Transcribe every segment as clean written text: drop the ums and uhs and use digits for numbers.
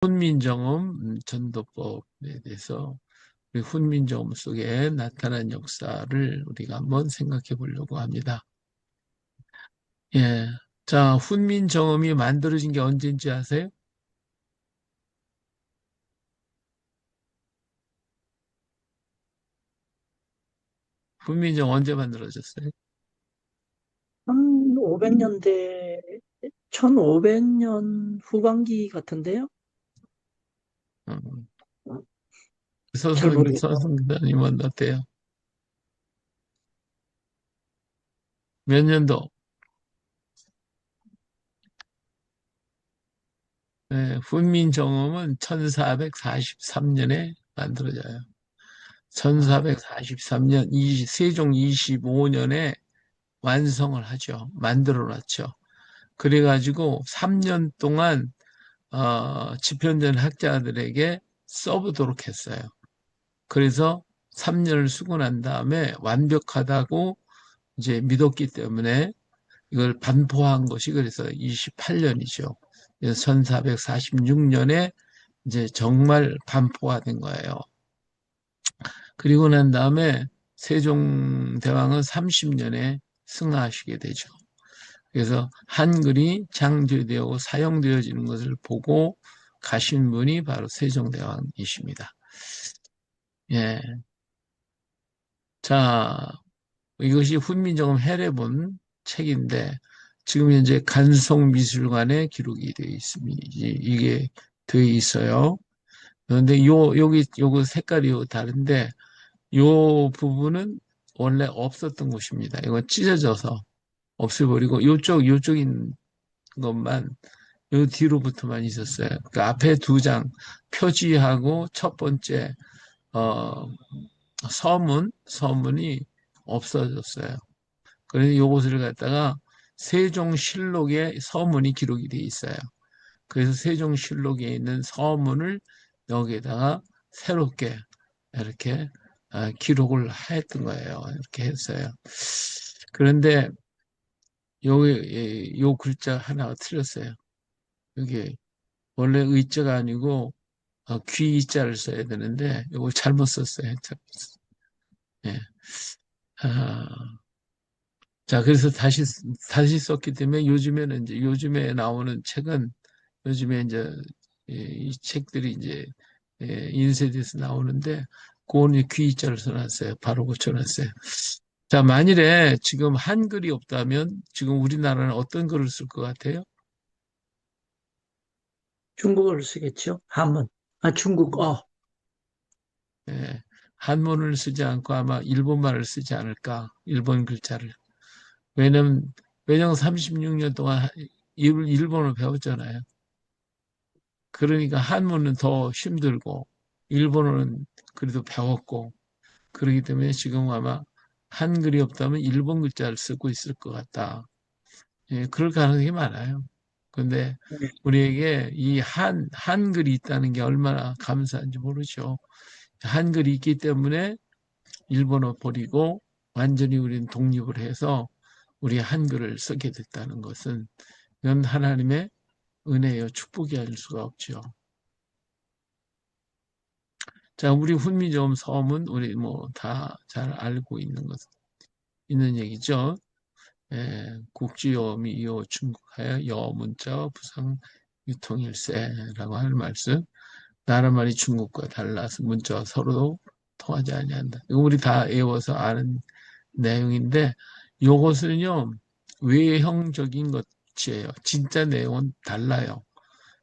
훈민정음 전도법에 대해서 우리 훈민정음 속에 나타난 역사를 우리가 한번 생각해 보려고 합니다. 예. 자, 훈민정음이 만들어진 게 언제인지 아세요? 훈민정음 언제 만들어졌어요? 한 500년대, 1500년 후반기 같은데요? 음, 잘 모르겠네요. 서승기자님은 어때요? 몇 년도? 예, 훈민정음은 1443년에 만들어져요. 아, 1443년 세종 25년에 완성을 하죠. 만들어 놨죠. 그래가지고 3년 동안 집현전 학자들에게 써보도록 했어요. 그래서 3년을 쓰고 난 다음에 완벽하다고 이제 믿었기 때문에 이걸 반포한 것이 그래서 28년이죠. 그래서 1446년에 이제 정말 반포화된 거예요. 그리고 난 다음에 세종대왕은 30년에 승하하시게 되죠. 그래서 한글이 장제되고 사용되어지는 것을 보고 가신 분이 바로 세종대왕이십니다. 예. 자, 이것이 훈민정음 해례본 책인데 지금 현재 간송미술관에 기록이 되어 있습니다. 이게 되어 있어요. 그런데 요거 색깔이 다른데 요 부분은 원래 없었던 곳입니다. 이건 찢어져서 없애버리고 요쪽인 것만 요 뒤로부터만 있었어요. 그 앞에 두 장 표지하고 첫 번째 어, 서문이 없어졌어요. 그래서 요것을 갖다가 세종실록에 서문이 기록이 돼 있어요. 그래서 세종실록에 있는 서문을 여기에다가 새롭게 이렇게 기록을 했던 거예요. 이렇게 했어요. 그런데 요 글자 하나가 틀렸어요. 이게 원래 의자가 아니고 귀자를 써야 되는데 이거 잘못 썼어요. 예. 아, 자, 그래서 다시 썼기 때문에 요즘에는 이제 요즘에 나오는 책은 요즘에 이제 이 책들이 이제 인쇄돼서 나오는데 그거는 귀자를 써놨어요. 바로 고쳐놨어요. 자, 만일에 지금 한글이 없다면 지금 우리나라는 어떤 글을 쓸 것 같아요? 중국어를 쓰겠죠? 한문. 아, 중국어. 예, 한문을 쓰지 않고 아마 일본말을 쓰지 않을까? 일본 글자를. 왜냐면, 왜냐면 36년 동안 일본을 배웠잖아요. 그러니까 한문은 더 힘들고, 일본어는 그래도 배웠고, 그렇기 때문에 지금 아마 한글이 없다면 일본 글자를 쓰고 있을 것 같다. 예, 그럴 가능성이 많아요. 근데 네. 우리에게 한글이 있다는 게 얼마나 감사한지 모르죠. 한글이 있기 때문에 일본어 버리고 완전히 우리는 독립을 해서 우리 한글을 쓰게 됐다는 것은 이건 하나님의 은혜요, 축복이 아닐 수가 없죠. 자, 우리 훈민정음 섬은 우리 뭐 다 잘 알고 있는 얘기죠. 국지요미요 중국하여 여문자 부상 유통일세라고 하는 말씀. 나라말이 중국과 달라서 문자와 서로 통하지 아니한다. 이거 우리 다 외워서 아는 내용인데 요것은요 외형적인 것이에요. 진짜 내용은 달라요.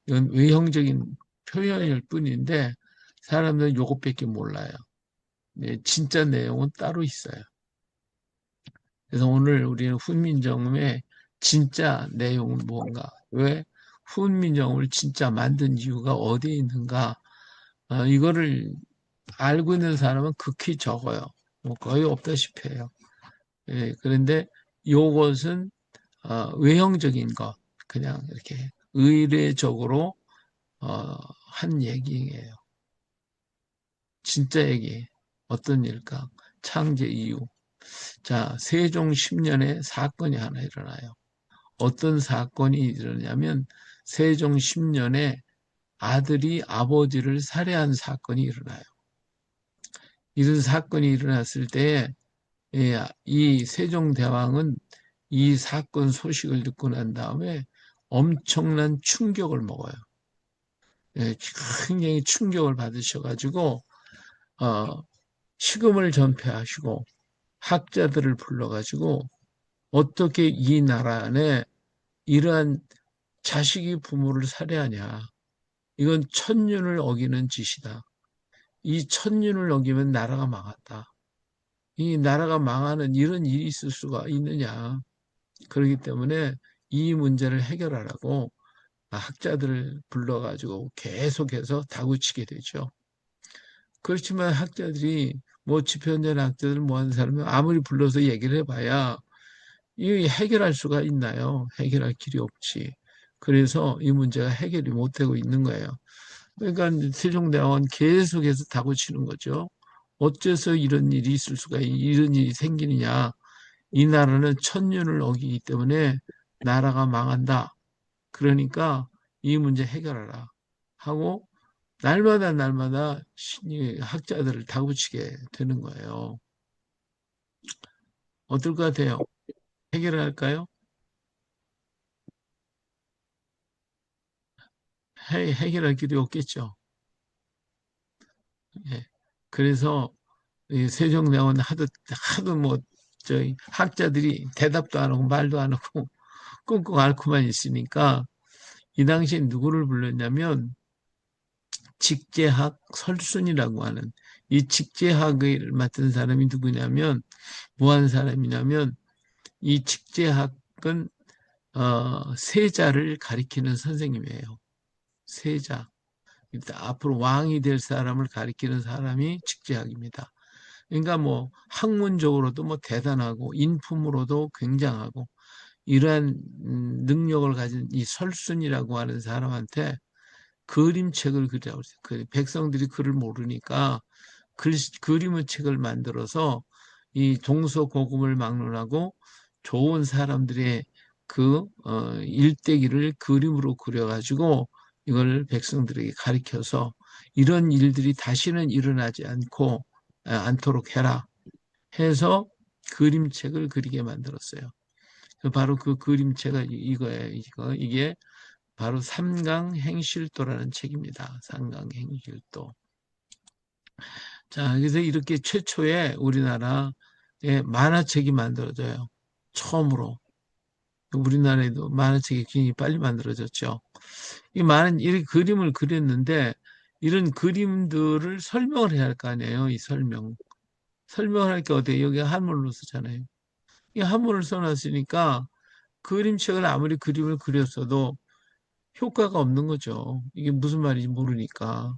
이건 외형적인 표현일 뿐인데 사람들은 요것밖에 몰라요. 네, 진짜 내용은 따로 있어요. 그래서 오늘 우리는 훈민정음의 진짜 내용은 뭔가, 왜 훈민정음을 진짜 만든 이유가 어디에 있는가, 이거를 알고 있는 사람은 극히 적어요. 뭐 거의 없다시피 해요. 예, 그런데 요것은 외형적인 것, 그냥 이렇게 의례적으로 어, 한 얘기예요. 진짜 얘기. 어떤 일까? 창제 이유. 자, 세종 10년에 사건이 하나 일어나요. 어떤 사건이 일어나냐면 세종 10년에 아들이 아버지를 살해한 사건이 일어나요. 이런 사건이 일어났을 때, 이 세종대왕은 이 사건 소식을 듣고 난 다음에 엄청난 충격을 먹어요. 예, 굉장히 충격을 받으셔가지고, 어, 식음을 전폐하시고, 학자들을 불러가지고, 어떻게 이 나라 안에 이러한 자식이 부모를 살해하냐. 이건 천륜을 어기는 짓이다. 이 천륜을 어기면 나라가 망한다. 이 나라가 망하는 이런 일이 있을 수가 있느냐. 그렇기 때문에 이 문제를 해결하라고 학자들을 불러가지고 계속해서 다구치게 되죠. 그렇지만 학자들이 뭐 집현전 학자들 뭐 하는 사람은 아무리 불러서 얘기를 해봐야 이 해결할 수가 있나요? 해결할 길이 없지. 그래서 이 문제가 해결이 못 되고 있는 거예요. 그러니까 세종대왕은 계속해서 다그치는 거죠. 어째서 이런 일이 있을 수가, 이런 일이 생기느냐. 이 나라는 천륜을 어기기 때문에 나라가 망한다. 그러니까 이 문제 해결하라. 하고 날마다 날마다 학자들을 다그치게 되는 거예요. 어떨 것 같아요? 해결할까요? 해결할 길이 없겠죠. 예. 그래서 이 세종대왕은 하도 뭐 저희 학자들이 대답도 안 하고 말도 안 하고 끙끙 앓고만 있으니까 이 당시에 누구를 불렀냐면 직제학 설순이라고 하는 이 직제학을 맡은 사람이 누구냐면 뭐 하는 사람이냐면 이 직제학은 세자를 가리키는 선생님이에요. 세자. 앞으로 왕이 될 사람을 가리키는 사람이 직제학입니다. 그러니까 뭐 학문적으로도 뭐 대단하고 인품으로도 굉장하고 이러한 능력을 가진 이 설순이라고 하는 사람한테 그림책을 그리라고 그랬어요. 그 백성들이 글을 모르니까 그림의 책을 만들어서 이 동서고금을 막론하고 좋은 사람들의 일대기를 그림으로 그려가지고 이걸 백성들에게 가르쳐서 이런 일들이 다시는 일어나지 않도록 해라 해서 그림책을 그리게 만들었어요. 바로 그 그림체가 이거예요. 이게 바로 삼강행실도라는 책입니다. 삼강행실도. 자, 그래서 이렇게 최초에 우리나라에 만화책이 만들어져요. 처음으로. 우리나라에도 만화책이 굉장히 빨리 만들어졌죠. 이렇게 그림을 그렸는데, 이런 그림들을 설명을 해야 할 거 아니에요. 이 설명. 설명을 할 게 어때요? 여기 한문으로 쓰잖아요. 이 한문을 써놨으니까 그림책을 아무리 그림을 그렸어도 효과가 없는 거죠. 이게 무슨 말인지 모르니까.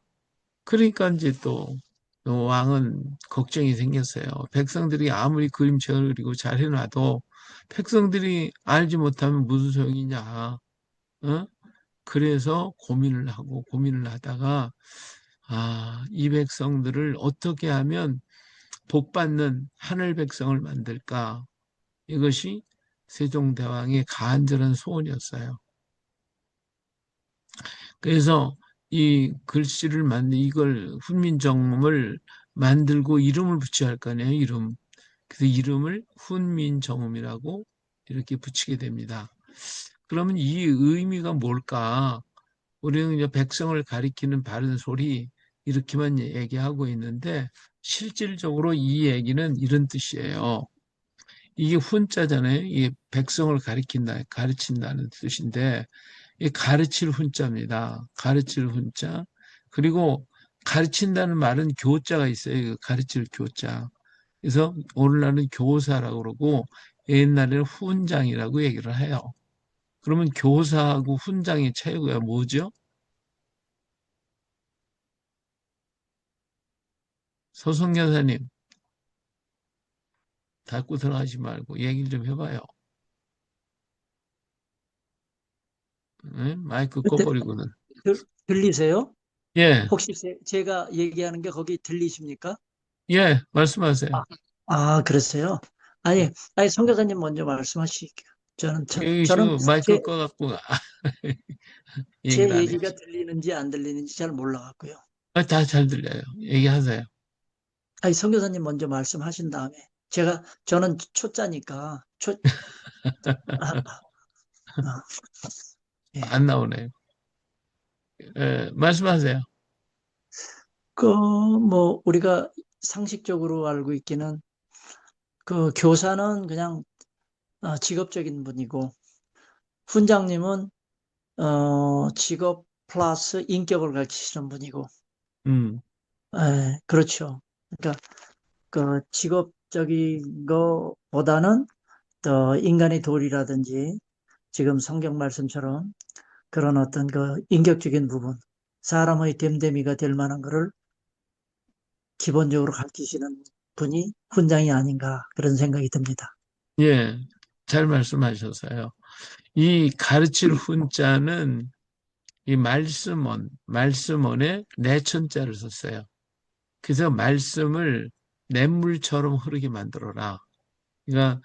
그러니까 이제 또 왕은 걱정이 생겼어요. 백성들이 아무리 그림책을 그리고 잘 해놔도 백성들이 알지 못하면 무슨 소용이냐. 어? 그래서 고민을 하다가 이 백성들을 어떻게 하면 복받는 하늘 백성을 만들까? 이것이 세종대왕의 간절한 소원이었어요. 그래서 이 글씨를 이걸 훈민정음을 만들고 이름을 붙여야 할 거 아니에요, 이름. 그래서 이름을 훈민정음이라고 이렇게 붙이게 됩니다. 그러면 이 의미가 뭘까? 우리는 이제 백성을 가리키는 바른 소리 이렇게만 얘기하고 있는데 실질적으로 이 얘기는 이런 뜻이에요. 이게 훈자잖아요. 이게 백성을 가르친다는 뜻인데 이 가르칠 훈자입니다. 가르칠 훈자. 그리고 가르친다는 말은 교자가 있어요. 가르칠 교자. 그래서 오늘날은 교사라고 그러고 옛날에는 훈장이라고 얘기를 해요. 그러면 교사하고 훈장의 차이가 뭐죠? 소송 여사님, 닫고 들어가지 말고 얘기를 좀 해봐요. 응? 마이크 그때 꺼버리고는. 들리세요? 예, 혹시 제가 얘기하는 게 거기 들리십니까? 예, 말씀하세요. 아, 그랬어요? 아니, 송 교사님 먼저 말씀하시죠. 여기 저는 지금 마이크 꺼갖고 제 얘기를 안 얘기가 해주시. 들리는지 안 들리는지 잘 몰라갖고요. 다 잘 들려요. 얘기하세요. 아니, 선교사님 먼저 말씀하신 다음에 저는 초짜니까, 아, 아, 예. 안 나오네요. 말씀하세요. 우리가 상식적으로 알고 있기는 교사는 그냥 직업적인 분이고, 훈장님은 직업 플러스 인격을 가르치시는 분이고, 음, 그렇죠. 그러니까 직업적인 거보다는 더 인간의 도리라든지 지금 성경 말씀처럼 그런 어떤 인격적인 부분, 사람의 됨됨이가 될 만한 거를 기본적으로 가르치시는 분이 훈장이 아닌가 그런 생각이 듭니다. 예, 잘 말씀하셨어요. 이 가르칠 훈자는 이 말씀원에 내천자를 썼어요. 그래서 말씀을 냇물처럼 흐르게 만들어라. 그러니까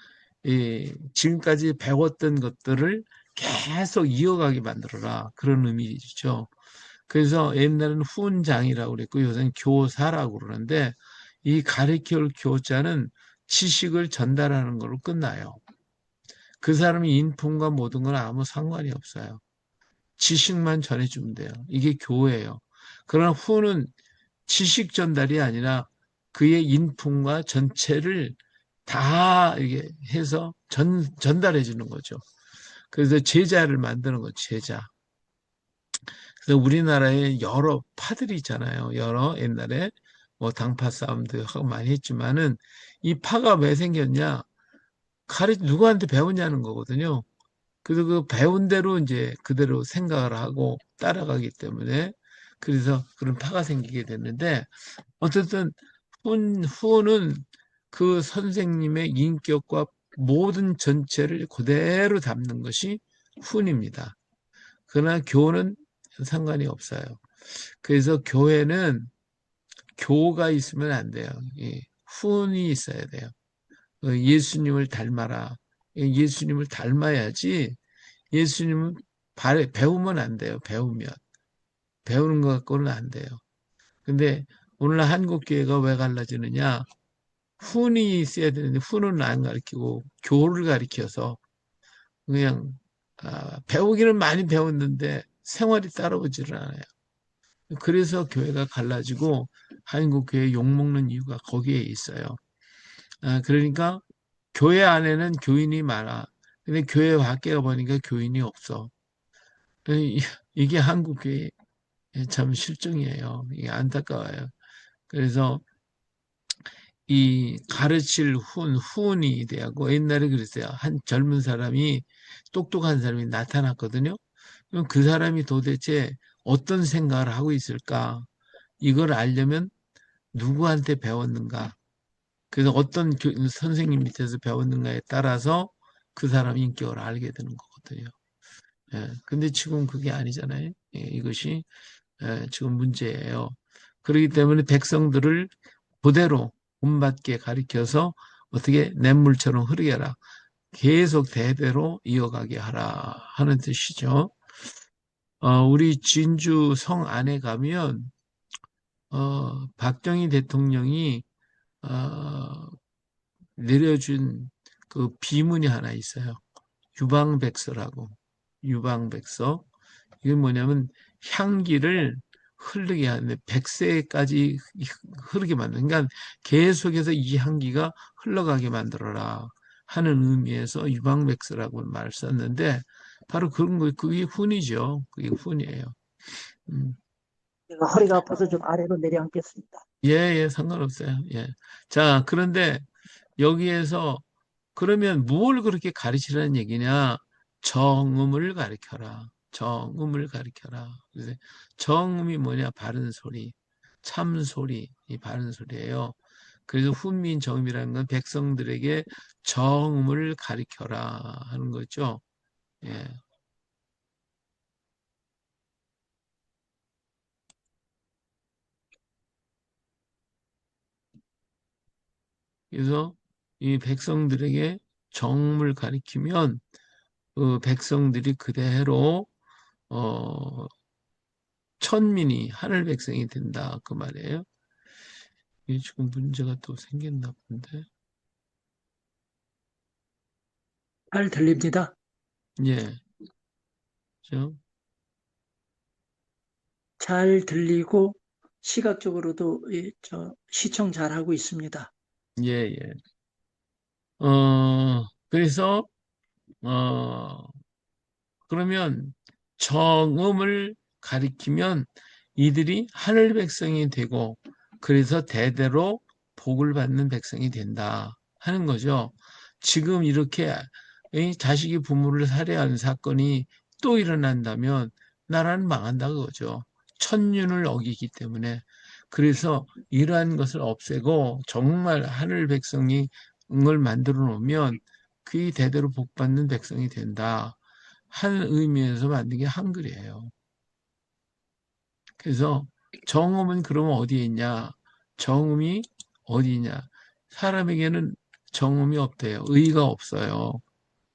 지금까지 배웠던 것들을 계속 이어가게 만들어라. 그런 의미죠. 그래서 옛날에는 훈장이라고 그랬고 요새는 교사라고 그러는데 이 가르칠 교자는 지식을 전달하는 걸로 끝나요. 그 사람이 인품과 모든 건 아무 상관이 없어요. 지식만 전해주면 돼요. 이게 교회예요. 그러나 후는 지식 전달이 아니라 그의 인품과 전체를 다 이게 해서 전달해 주는 거죠. 그래서 제자를 만드는 거죠, 제자. 그래서 우리나라에 여러 파들이 있잖아요. 여러 옛날에 뭐 당파 싸움도 하고 많이 했지만은 이 파가 왜 생겼냐? 누구한테 배웠냐는 거거든요. 그래서 그 배운 대로 이제 그대로 생각을 하고 따라가기 때문에 그래서 그런 파가 생기게 됐는데 어쨌든 후는 그 선생님의 인격과 모든 전체를 그대로 담는 것이 훈입니다. 그러나 교는 상관이 없어요. 그래서 교회는 교가 있으면 안 돼요. 훈이 있어야 돼요. 예수님을 닮아라. 예수님을 닮아야지 예수님은 배우면 안 돼요. 배우면. 배우는 것 갖고는 안 돼요. 근데 오늘날 한국교회가 왜 갈라지느냐? 훈이 있어야 되는데 훈은 안 가르치고 교를 가르쳐서 그냥 배우기는 많이 배웠는데 생활이 따라오지를 않아요. 그래서 교회가 갈라지고 한국교회 욕먹는 이유가 거기에 있어요. 그러니까 교회 안에는 교인이 많아. 근데 교회 밖에 가보니까 교인이 없어. 이게 한국교회 참 실정이에요. 이게 안타까워요. 그래서 이 가르칠 훈이 되고 옛날에 그랬어요. 한 젊은 사람이 똑똑한 사람이 나타났거든요. 그럼 그 사람이 도대체 어떤 생각을 하고 있을까? 이걸 알려면 누구한테 배웠는가? 그래서 어떤 선생님 밑에서 배웠는가에 따라서 그 사람 인격을 알게 되는 거거든요. 예, 근데 지금 그게 아니잖아요. 예, 이것이 지금 문제예요. 그렇기 때문에 백성들을 그대로 본받게 가리켜서 어떻게 냇물처럼 흐르게 하라. 계속 대대로 이어가게 하라 하는 뜻이죠. 우리 진주 성 안에 가면 박정희 대통령이 어, 내려준 그 비문이 하나 있어요. 유방백서라고. 유방백서. 이게 뭐냐면 향기를 흐르게 하는데 백세까지 흐르게 만드는 그러니까 계속해서 이 향기가 흘러가게 만들어라 하는 의미에서 유방백서라고 말을 썼는데 바로 그런 거 그게 훈이죠. 그게 훈이에요. 음. 제가 허리가 아파서 좀 아래로 내려앉겠습니다. 예, 예, 상관없어요. 예. 자, 그런데 여기에서 그러면 뭘 그렇게 가르치라는 얘기냐? 정음을 가르쳐라. 정음을 가르쳐라. 그래서 정음이 뭐냐? 바른 소리, 참 소리, 이 바른 소리예요. 그래서 훈민 정음이라는 건 백성들에게 정음을 가르쳐라 하는 거죠. 예. 그래서 이 백성들에게 정음을 가리키면 그 백성들이 그대로 어, 천민이 하늘 백성이 된다 그 말이에요. 이게 지금 문제가 또 생겼나 본데. 잘 들립니다. 예, 죠? 잘 들리고 시각적으로도 시청 잘하고 있습니다. 예, 예. 그래서 어, 그러면 정음을 가리키면 이들이 하늘 백성이 되고 그래서 대대로 복을 받는 백성이 된다 하는 거죠. 지금 이렇게 이 자식이 부모를 살해하는 사건이 또 일어난다면 나라는 망한다 그거죠. 천륜을 어기기 때문에. 그래서 이러한 것을 없애고 정말 하늘 백성이 을 만들어 놓으면 그이 대대로 복받는 백성이 된다. 한 의미에서 만든 게 한글이에요. 그래서 정음은 그러면 어디에 있냐? 정음이 어디 있냐? 사람에게는 정음이 없대요. 의가 없어요.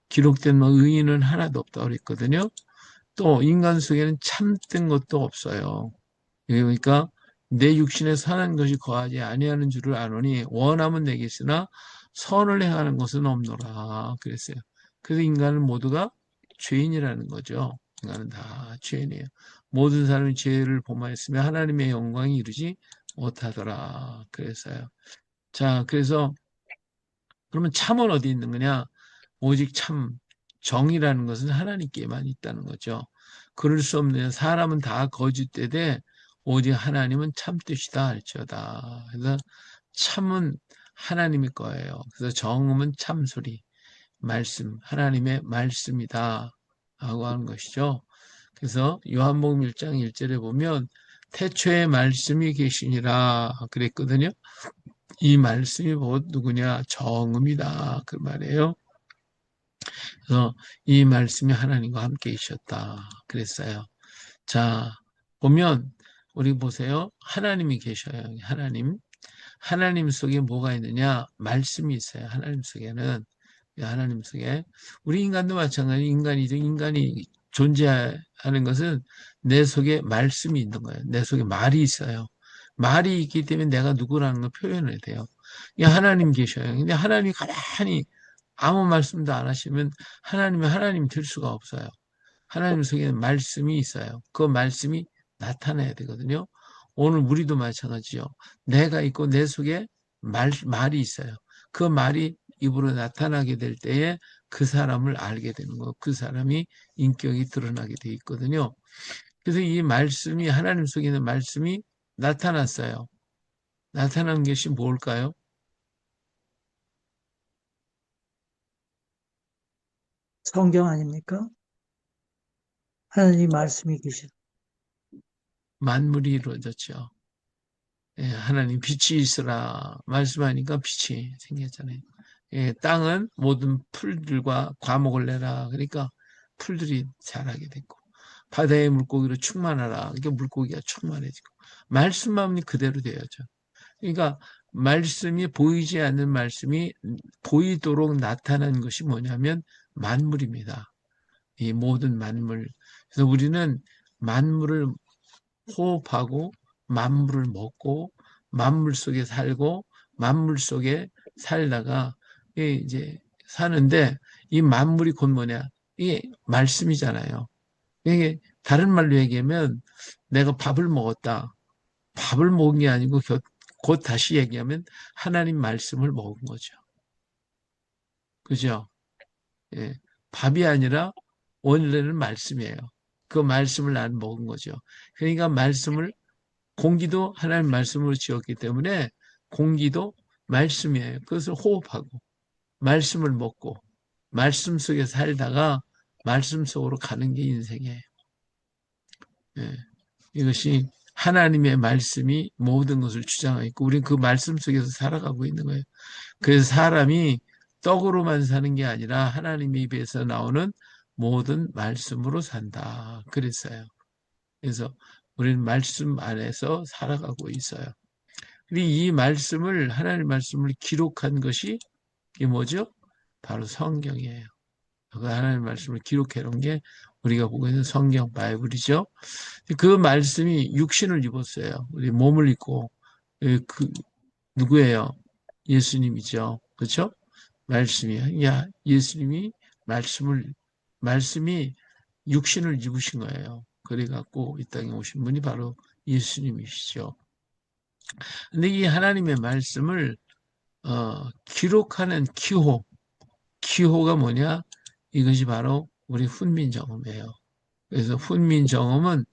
기록된 뭐 의인은 하나도 없다고 그랬거든요. 또 인간 속에는 참된 것도 없어요. 그러니까 내 육신에 선한 것이 거하지 아니하는 줄을 아노니 원함은 내게 있으나 선을 행하는 것은 없노라 그랬어요. 그래서 인간은 모두가 죄인이라는 거죠. 인간은 다 죄인이에요. 모든 사람이 죄를 범하였으며 하나님의 영광이 이루지 못하더라 그랬어요. 자, 그래서 그러면 참은 어디 있는 거냐? 오직 참 정이라는 것은 하나님께만 있다는 거죠. 그럴 수 없는 사람은 다 거짓되되 오직 하나님은 참뜻이다 할지어다. 그래서 참은 하나님의 거예요. 그래서 정음은 참소리, 말씀, 하나님의 말씀이다 하고 하는 것이죠. 그래서 요한복음 1장 1절에 보면 태초에 말씀이 계시니라 그랬거든요. 이 말씀이 곧 누구냐? 정음이다 그 말이에요. 그래서 이 말씀이 하나님과 함께 있었다 그랬어요. 자, 보면 우리 보세요. 하나님이 계셔요. 하나님 속에 뭐가 있느냐? 말씀이 있어요. 하나님 속에는. 하나님 속에. 우리 인간도 마찬가지. 인간이죠. 인간이 존재하는 것은 내 속에 말씀이 있는 거예요. 내 속에 말이 있어요. 말이 있기 때문에 내가 누구라는 걸 표현해야 돼요. 하나님 계셔요. 근데 하나님이 가만히 아무 말씀도 안 하시면 하나님 될 수가 없어요. 하나님 속에는 말씀이 있어요. 그 말씀이 나타나야 되거든요. 오늘 우리도 마찬가지죠. 내가 있고 내 속에 말이 있어요. 그 말이 입으로 나타나게 될 때에 그 사람을 알게 되는 거예요. 그 사람이 인격이 드러나게 돼 있거든요. 그래서 이 말씀이 하나님 속에 있는 말씀이 나타났어요. 나타난 것이 뭘까요? 성경 아닙니까? 하나님 말씀이 계시. 만물이 이루어졌죠. 예, 하나님 빛이 있으라 말씀하니까 빛이 생겼잖아요. 예, 땅은 모든 풀들과 과목을 내라. 그러니까 풀들이 자라게 됐고 바다의 물고기로 충만하라. 그러니까 물고기가 충만해지고 말씀만 그대로 되어져. 그러니까 말씀이 보이지 않는 말씀이 보이도록 나타난 것이 뭐냐면 만물입니다. 이 모든 만물. 그래서 우리는 만물을 호흡하고 만물을 먹고 만물 속에 살고 만물 속에 살다가 이제 사는데 이 만물이 곧 뭐냐? 이게 말씀이잖아요. 이게 다른 말로 얘기하면 내가 밥을 먹었다. 밥을 먹은 게 아니고 곧 다시 얘기하면 하나님 말씀을 먹은 거죠. 그죠? 예. 밥이 아니라 원래는 말씀이에요. 그 말씀을 난 먹은 거죠. 그러니까 말씀을 공기도 하나님 말씀으로 지었기 때문에 공기도 말씀이에요. 그것을 호흡하고 말씀을 먹고 말씀 속에 살다가 말씀 속으로 가는 게 인생이에요. 예. 이것이 하나님의 말씀이 모든 것을 주장하고 있고 우리는 그 말씀 속에서 살아가고 있는 거예요. 그래서 사람이 떡으로만 사는 게 아니라 하나님의 입에서 나오는 모든 말씀으로 산다. 그랬어요. 그래서 우리는 말씀 안에서 살아가고 있어요. 이 말씀을 하나님 말씀을 기록한 것이 이게 뭐죠? 바로 성경이에요. 하나님의 말씀을 기록해 놓은 게 우리가 보고 있는 성경 바이블이죠. 그 말씀이 육신을 입었어요. 우리 몸을 입고 그 누구예요? 예수님이죠. 그렇죠? 말씀이야. 야, 예수님이 말씀이 육신을 입으신 거예요. 그래갖고 이 땅에 오신 분이 바로 예수님이시죠. 근데 이 하나님의 말씀을 기록하는 기호가 뭐냐? 이것이 바로 우리 훈민정음이에요. 그래서 훈민정음은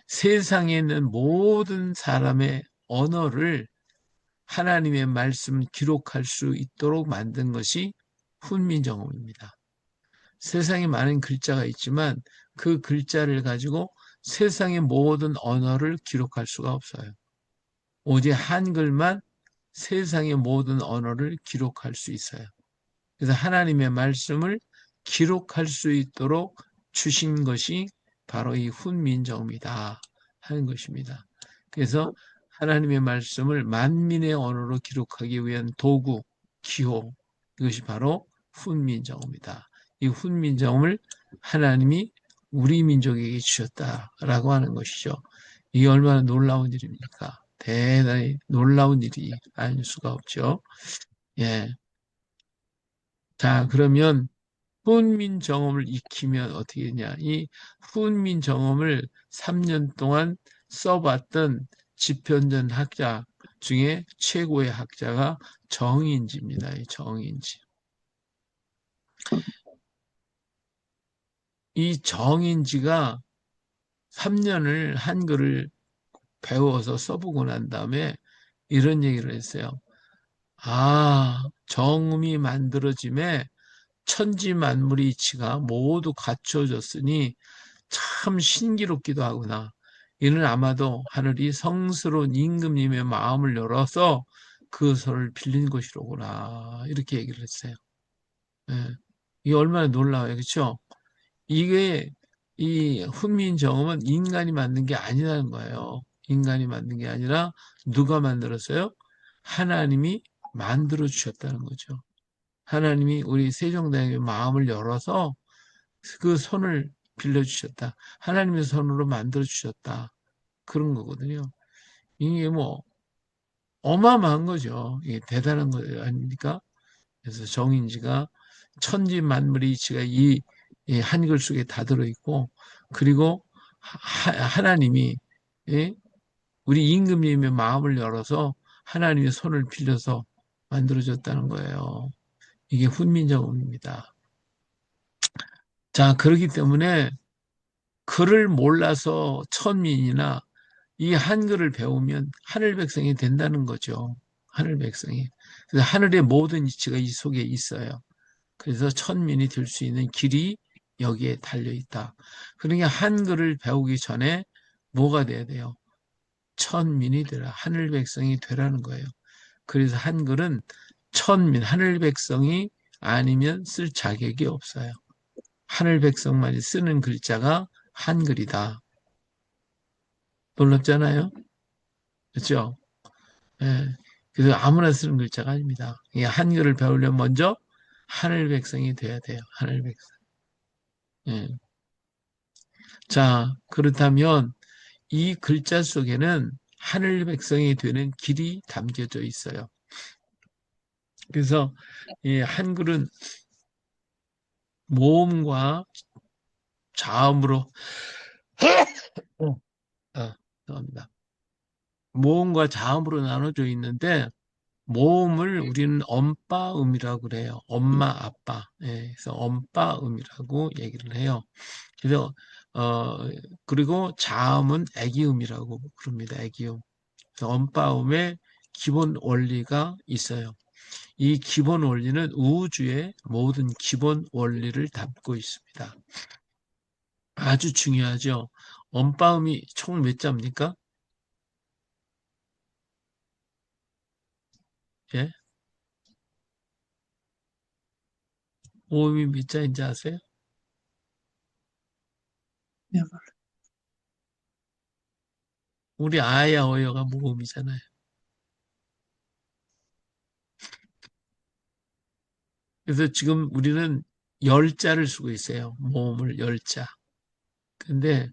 세상에 있는 모든 사람의 언어를 하나님의 말씀을 기록할 수 있도록 만든 것이 훈민정음입니다. 세상에 많은 글자가 있지만 그 글자를 가지고 세상의 모든 언어를 기록할 수가 없어요. 오직 한글만 세상의 모든 언어를 기록할 수 있어요. 그래서 하나님의 말씀을 기록할 수 있도록 주신 것이 바로 이 훈민정음이다 하는 것입니다. 그래서 하나님의 말씀을 만민의 언어로 기록하기 위한 도구, 기호, 이것이 바로 훈민정음이다. 이 훈민정음을 하나님이 우리 민족에게 주셨다라고 하는 것이죠. 이게 얼마나 놀라운 일입니까? 대단히 놀라운 일이 아닐 수가 없죠. 예. 자, 그러면 훈민정음을 익히면 어떻게 되냐? 이 훈민정음을 3년 동안 써봤던 집현전 학자 중에 최고의 학자가 정인지입니다. 이 정인지. 이 정인지가 3년을 한글을 배워서 써보고 난 다음에 이런 얘기를 했어요. 아, 정음이 만들어짐에 천지 만물의 이치가 모두 갖춰졌으니 참 신기롭기도 하구나. 이는 아마도 하늘이 성스러운 임금님의 마음을 열어서 그 손을 빌린 것이로구나. 이렇게 얘기를 했어요. 예. 이게 얼마나 놀라워요. 그렇죠? 이게 이 훈민정음은 인간이 만든 게 아니라는 거예요. 인간이 만든 게 아니라 누가 만들었어요? 하나님이 만들어 주셨다는 거죠. 하나님이 우리 세종대왕의 마음을 열어서 그 손을 빌려주셨다. 하나님의 손으로 만들어주셨다. 그런 거거든요. 이게 뭐 어마어마한 거죠. 이게 대단한 거 아닙니까? 그래서 정인지가 천지 만물의 이치가 이 한글 속에 다 들어있고 그리고 하나님이 예? 우리 임금님의 마음을 열어서 하나님의 손을 빌려서 만들어졌다는 거예요. 이게 훈민정음입니다. 자, 그렇기 때문에 글을 몰라서 천민이나 이 한글을 배우면 하늘 백성이 된다는 거죠. 하늘 백성이. 그래서 하늘의 모든 이치가 이 속에 있어요. 그래서 천민이 될 수 있는 길이 여기에 달려 있다. 그러니까 한글을 배우기 전에 뭐가 돼야 돼요? 천민이 되라. 하늘 백성이 되라는 거예요. 그래서 한글은 천민, 하늘 백성이 아니면 쓸 자격이 없어요. 하늘 백성만이 쓰는 글자가 한글이다. 놀랍잖아요? 그렇죠? 예. 그래서 아무나 쓰는 글자가 아닙니다. 이 한글을 배우려면 먼저 하늘 백성이 돼야 돼요. 하늘 백성. 예. 자, 그렇다면 이 글자 속에는 하늘 백성이 되는 길이 담겨져 있어요. 그래서 이 한글은 모음과 자음으로 죄송합니다. 모음과 자음으로 나눠져 있는데 모음을 우리는 엄빠음이라고 그래요. 엄마, 아빠. 예, 그래서 엄빠음이라고 얘기를 해요. 그래서 어 그리고 자음은 애기음이라고 그럽니다. 애기음. 그래서 엄빠음의 기본 원리가 있어요. 이 기본 원리는 우주의 모든 기본 원리를 담고 있습니다. 아주 중요하죠. 엄빠음이 총 몇 자입니까? 예? 오음이 몇 자인지 아세요? 네, 우리 아야 어여가 모음이잖아요. 그래서 지금 우리는 열자를 쓰고 있어요. 모음을 열자. 근데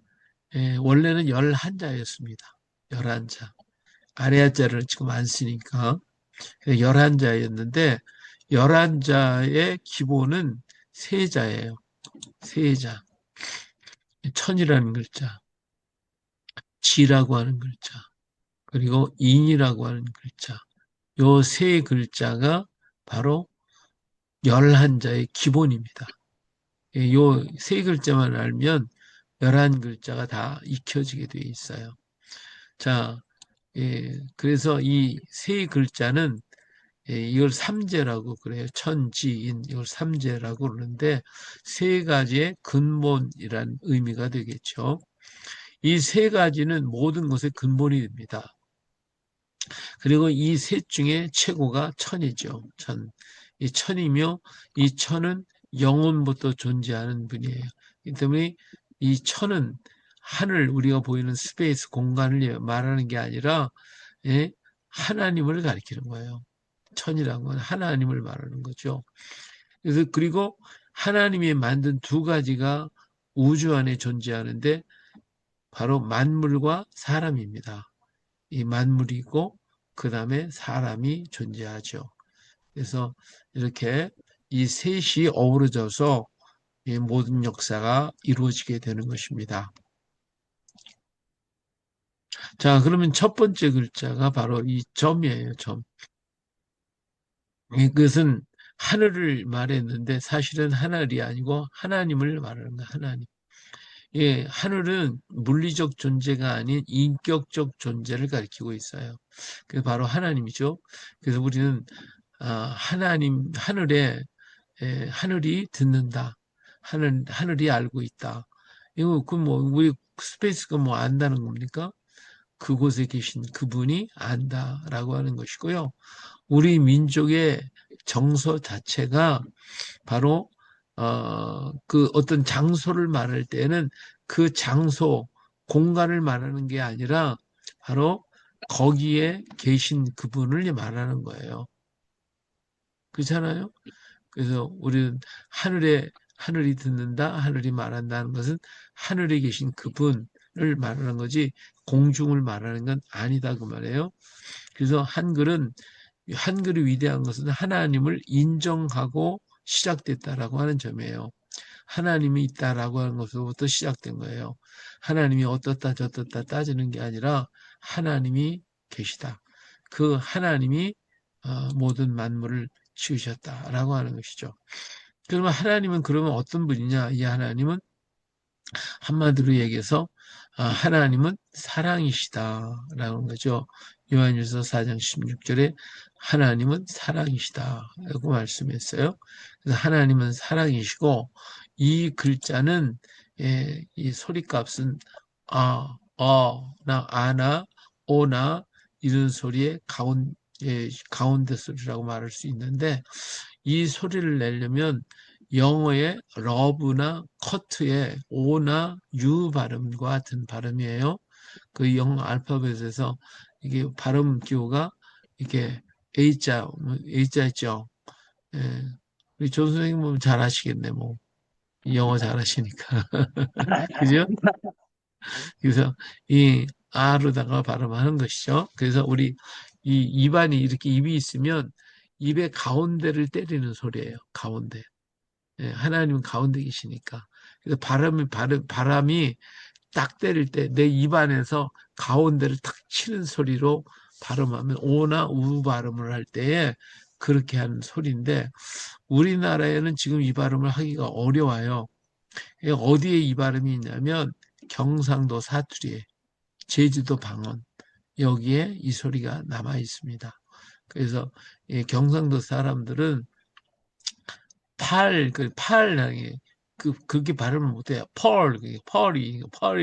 원래는 11자였습니다. 11자. 아래자를 지금 안 쓰니까 11자였는데 11자의 기본은 세자예요. 세자. 천이라는 글자, 지라고 하는 글자, 그리고 인이라고 하는 글자. 요 세 글자가 바로 11자의 기본입니다. 요 세 글자만 알면 11글자가 다 익혀지게 되어 있어요. 자, 그래서 이 세 글자는 이걸 삼재라고 그래요. 천지인 이걸 삼재라고 그러는데 세 가지의 근본이란 의미가 되겠죠. 이 세 가지는 모든 것의 근본이 됩니다. 그리고 이 셋 중에 최고가 천이죠. 천. 이 천이며 이 천은 영원부터 존재하는 분이에요. 이 때문에 이 천은 하늘 우리가 보이는 스페이스 공간을 말하는 게 아니라 예, 하나님을 가리키는 거예요. 천이란 건 하나님을 말하는 거죠. 그래서 그리고 하나님이 만든 두 가지가 우주 안에 존재하는데 바로 만물과 사람입니다. 이 만물이고 그 다음에 사람이 존재하죠. 그래서 이렇게 이 셋이 어우러져서 이 모든 역사가 이루어지게 되는 것입니다. 자, 그러면 첫 번째 글자가 바로 이 점이에요, 점. 이것은 하늘을 말했는데 사실은 하늘이 아니고 하나님을 말하는 거야, 하나님. 예, 하늘은 물리적 존재가 아닌 인격적 존재를 가리키고 있어요. 그게 바로 하나님이죠. 그래서 우리는 하나님 하늘에 하늘이 듣는다. 하늘이 알고 있다. 이거 그 뭐 우리 스페이스가 뭐 안다는 겁니까? 그곳에 계신 그분이 안다라고 하는 것이고요. 우리 민족의 정서 자체가 바로 그 어떤 장소를 말할 때는 그 장소, 공간을 말하는 게 아니라 바로 거기에 계신 그분을 말하는 거예요. 그렇잖아요? 그래서 우리는 하늘이 듣는다, 하늘이 말한다는 것은 하늘에 계신 그분을 말하는 거지 공중을 말하는 건 아니다 그 말이에요. 그래서 한글이 위대한 것은 하나님을 인정하고 시작됐다라고 하는 점이에요. 하나님이 있다라고 하는 것부터 시작된 거예요. 하나님이 어떻다 저떻다 따지는 게 아니라 하나님이 계시다. 그 하나님이 모든 만물을 지으셨다라고 하는 것이죠. 그러면 하나님은 그러면 어떤 분이냐? 이 하나님은 한마디로 얘기해서 하나님은 사랑이시다라는 거죠. 요한일서 4장 16절에 하나님은 사랑이시다라고 말씀했어요. 그래서 하나님은 사랑이시고 이 글자는 이 소리값은 나, 아나, 오나 이런 소리의 가운데 소리라고 말할 수 있는데 이 소리를 내려면 영어의 러브나 커트의 오나 유 발음과 같은 발음이에요. 그 영어 알파벳에서 이게 발음 기호가 이게 A자 있죠. 예. 우리 조 선생님 보면 잘 아시겠네, 뭐. 영어 잘 하시니까. 그죠? 그래서 이 R로다가 발음하는 것이죠. 그래서 우리 이 입안이 이렇게 입이 있으면 입의 가운데를 때리는 소리예요. 가운데. 예, 하나님은 가운데 계시니까. 그래서 바람이 딱 때릴 때 내 입안에서 가운데를 탁 치는 소리로 발음하면 오나 우 발음을 할 때에 그렇게 하는 소리인데 우리나라에는 지금 이 발음을 하기가 어려워요. 어디에 이 발음이 있냐면 경상도 사투리에 제주도 방언 여기에 이 소리가 남아 있습니다. 그래서 경상도 사람들은 그렇게 발음을 못해요. 펄이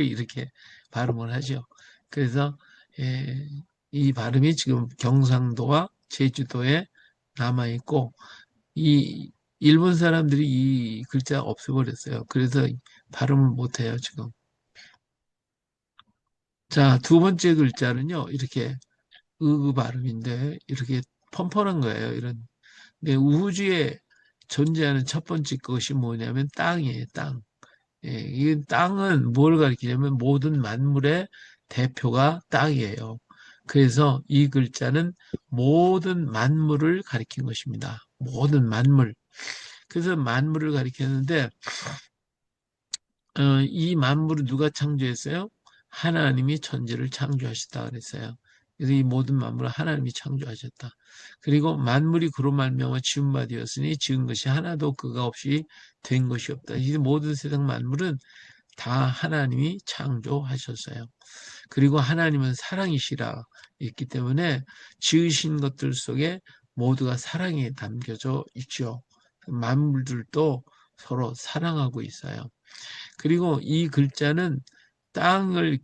이렇게 발음을 하죠. 그래서 이 발음이 지금 경상도와 제주도에 남아 있고 이 일본 사람들이 이 글자 없애버렸어요. 그래서 발음을 못해요, 지금. 자, 두 번째 글자는요, 이렇게 발음인데 이렇게 펀펀한 거예요. 이런. 네, 우주에 존재하는 첫 번째 것이 뭐냐면 땅이에요, 땅. 예, 이 땅은 뭘 가리키냐면 모든 만물의 대표가 땅이에요. 그래서 이 글자는 모든 만물을 가리킨 것입니다. 모든 만물. 그래서 만물을 가리켰는데 이 만물을 누가 창조했어요? 하나님이 천지를 창조하셨다 그랬어요. 그래서 이 모든 만물을 하나님이 창조하셨다. 그리고 만물이 그로 말미암아 지은 바 되었으니 지은 것이 하나도 그가 없이 된 것이 없다. 이 모든 세상 만물은 다 하나님이 창조하셨어요. 그리고 하나님은 사랑이시라 있기 때문에 지으신 것들 속에 모두가 사랑이 담겨져 있죠. 만물들도 서로 사랑하고 있어요. 그리고 이 글자는 땅을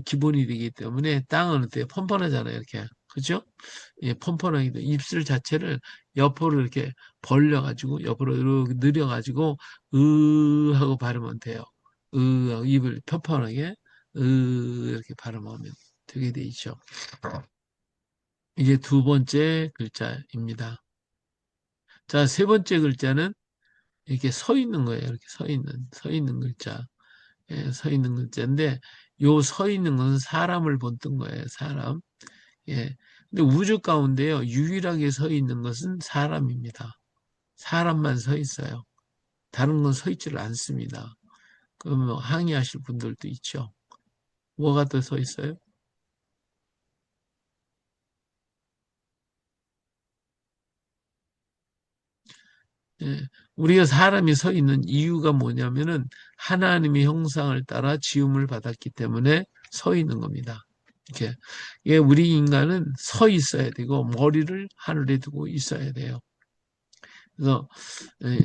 기본이 되기 때문에 땅은 어때요? 펀펀하잖아요. 이렇게. 그죠? 예, 펀펀하기도 입술 자체를 옆으로 이렇게 벌려가지고 옆으로 이렇게 늘려가지고 으 하고 발음하면 돼요. 하고 입을 편편하게 이렇게 발음하면 되게 돼 있죠. 이제 두 번째 글자입니다. 자, 세 번째 글자는 이렇게 서 있는 거예요. 이렇게 서 있는 글자. 예, 서 있는 글자인데 요 서 있는 것은 사람을 본뜬 거예요. 사람. 예. 근데 우주 가운데요. 유일하게 서 있는 것은 사람입니다. 사람만 서 있어요. 다른 건 서 있지를 않습니다. 그러면 항의하실 분들도 있죠. 뭐가 더 서 있어요? 예. 우리가 사람이 서 있는 이유가 뭐냐면은 하나님의 형상을 따라 지음을 받았기 때문에 서 있는 겁니다. 이렇게. 예, 우리 인간은 서 있어야 되고 머리를 하늘에 두고 있어야 돼요. 그래서